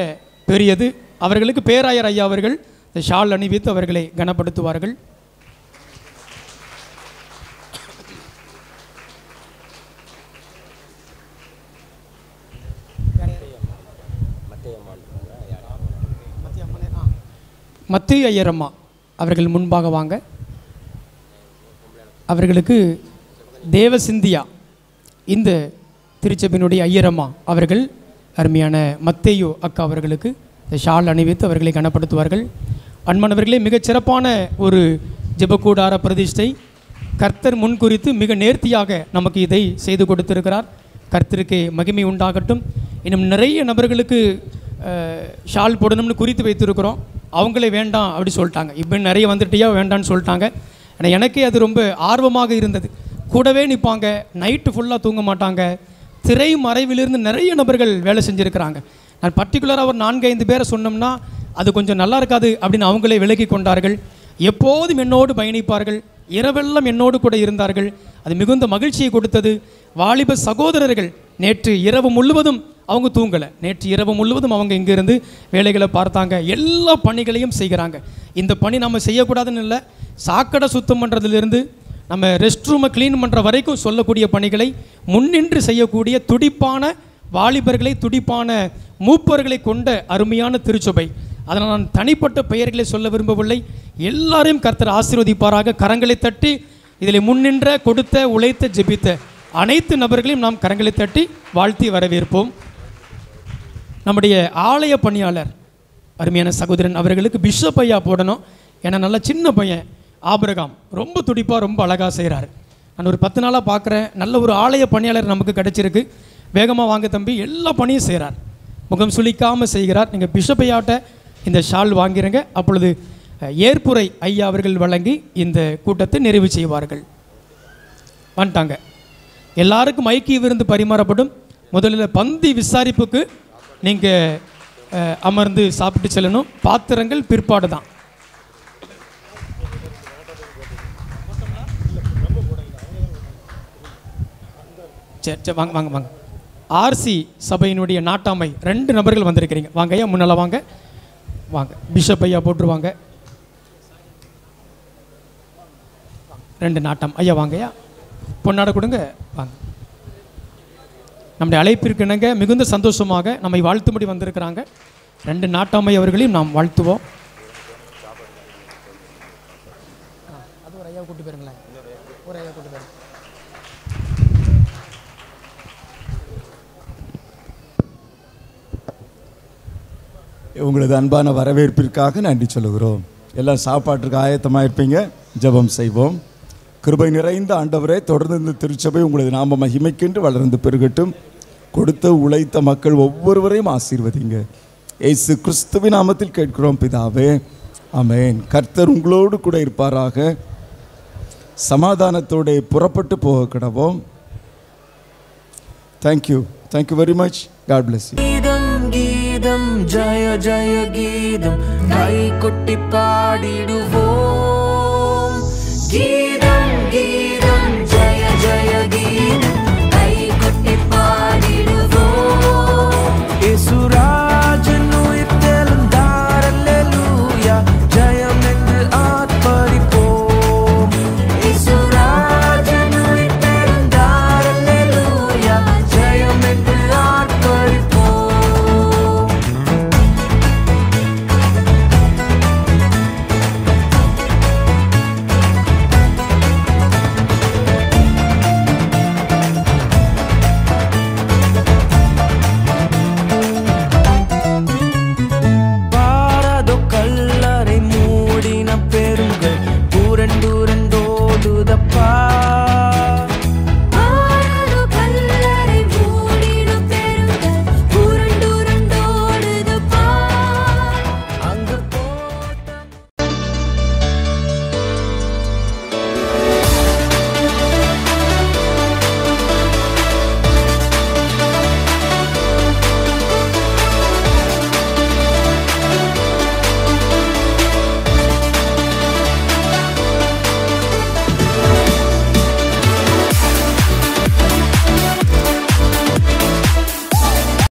பெரியது. அவர்களுக்கு பேராயர் ஐயா அவர்கள் இந்த ஷால் அணிவித்து அவர்களை கனப்படுத்துவார்கள். மத்திய ஐயரம்மா அவர்கள் முன்பாக வாங்க. அவர்களுக்கு தேவசிந்தியா இந்த திருச்சபையினுடைய ஐயரம்மா அவர்கள் அருமையான மத்தேயு அக்கா அவர்களுக்கு இந்த ஷால் அணிவித்து அவர்களை கனப்படுத்துவார்கள். அன்பானவர்களே, மிகச் சிறப்பான ஒரு ஜெபக்கூடார பிரதிஷ்டை கர்த்தர் முன்குறித்து மிக நேர்த்தியாக நமக்கு இதை செய்து கொடுத்திருக்கிறார். கர்த்தருக்கு மகிமை உண்டாகட்டும். இன்னும் நிறைய நபர்களுக்கு ஷால் போடணும்னு குறித்து வைத்திருக்கிறோம். அவங்களே வேண்டாம் அப்படி சொல்லிட்டாங்க. இப்போ நிறைய வந்துட்டியா வேண்டான்னு சொல்லிட்டாங்க. ஆனால் எனக்கே அது ரொம்ப ஆர்வமாக இருந்தது. கூடவே நிற்பாங்க, நைட்டு ஃபுல்லாக தூங்க மாட்டாங்க. திரை மறைவிலிருந்து நிறைய நபர்கள் வேலை செஞ்சுருக்கிறாங்க. நான் பர்டிகுலராக ஒரு 4-5 பேரை சொன்னோம்னா அது கொஞ்சம் நல்லா இருக்காது அப்படின்னு அவங்களே விலகி கொண்டார்கள். எப்போதும் என்னோடு பயணிப்பார்கள், இரவெல்லாம் என்னோடு கூட இருந்தார்கள். அது மிகுந்த மகிழ்ச்சியை கொடுத்தது. வாலிப சகோதரர்கள் நேற்று இரவு முழுவதும் அவங்க தூங்கலை. நேற்று இரவு முழுவதும் அவங்க இங்கேருந்து வேலைகளை பார்த்தாங்க. எல்லா பணிகளையும் செய்கிறாங்க. இந்த பணி நம்ம செய்யக்கூடாதுன்னு இல்லை, சாக்கடை சுத்தம் பண்ணுறதுலேருந்து நம்ம ரெஸ்ட் ரூமை க்ளீன் பண்ணுற வரைக்கும் சொல்லக்கூடிய பணிகளை முன்னின்று செய்யக்கூடிய துடிப்பான வாலிபர்களை, துடிப்பான மூப்பர்களை கொண்ட அருமையான திருச்சபை. அதனால் நான் தனிப்பட்ட பெயர்களை சொல்ல விரும்பவில்லை. எல்லாரையும் கர்த்தர் ஆசீர்வதிப்பாராக. கரங்களை தட்டி இதில் முன்னின்ற, கொடுத்த, உழைத்த, ஜெபித்த அனைத்து நபர்களையும் நாம் கரங்களை தட்டி வாழ்த்தி வரவேற்போம். நம்முடைய ஆலய பணியாளர் அருமையான சகோதரன் அவர்களுக்கு பிஷப் ஐயா போடணும். ஏன்னா நல்ல சின்ன பையன் ஆபிரகாம் ரொம்ப துடிப்பாக ரொம்ப அழகாக செய்கிறார். நான் ஒரு 10 நாளாக பார்க்குறேன். நல்ல ஒரு ஆலய பணியாளர் நமக்கு கிடச்சிருக்கு. வேகமாக வாங்க தம்பி, எல்லா பணியும் செய்கிறார், முகம் சுளிக்காமல் செய்கிறார். நீங்கள் பிஷப் ஐயாட்ட இந்த ஷால் வாங்கிறங்க. அப்பொழுது ஏற்புரை ஐயா அவர்கள் வழங்கி இந்த கூட்டத்தை நிறைவு செய்வார்கள். வந்துட்டாங்க. எல்லாருக்கும் ஐக்கிய விருந்து பரிமாறப்படும். முதலில் பந்தி விசாரிப்புக்கு நீங்கள் அமர்ந்து சாப்பிட்டு செல்லணும். பாத்திரங்கள் பிற்பாடு தான். சரி வாங்க வாங்க வாங்க. ஆர்சி சபையினுடைய நாட்டாமை 2 நபர்கள் வந்திருக்கிறீங்க. வாங்க ஐயா, முன்னால் வாங்க வாங்க. பிஷப் ஐயா போட்டுருவாங்க. 2 நாட்டம் ஐயா வாங்க ஐயா, பொன்னாட கொடுங்க வாங்க. நம்முடைய அழைப்பிற்கு இணங்க மிகுந்த சந்தோஷமாக நம்மை வாழ்த்தும்படி வந்திருக்கிறாங்க. 2 நாட்டாமை அவர்களையும் நாம் வாழ்த்துவோம். அது ஒரு ஐயா கூட்டு போயிருங்களேன், ஒரு ஐயா கூட்டு போயிருங்க. உங்களது அன்பான வரவேற்பிற்காக நன்றி சொல்லுகிறோம். எல்லாம் சாப்பாட்டுக்கு ஆயத்தமாக இருப்பீங்க. ஜெபம் செய்வோம். கிருபை நிறைந்த ஆண்டவரே, தொடர்ந்து இந்த திருச்சபை உங்களது நாம மகிமைக்கென்று வளர்ந்து பெருகட்டும். கொடுத்த உழைத்த மக்கள் ஒவ்வொருவரையும் ஆசீர்வதிங்க. இயேசு கிறிஸ்துவின் நாமத்தில் கேட்கிறோம் பிதாவே, ஆமென். கர்த்தர் உங்களோடு கூட இருப்பாராக. சமாதானத்தோடு புறப்பட்டு போக கடவோம். Thank you very much. God bless you. கீதம் ஜய ஜய கீதம் கை கொட்டி பாடிடுவோம்.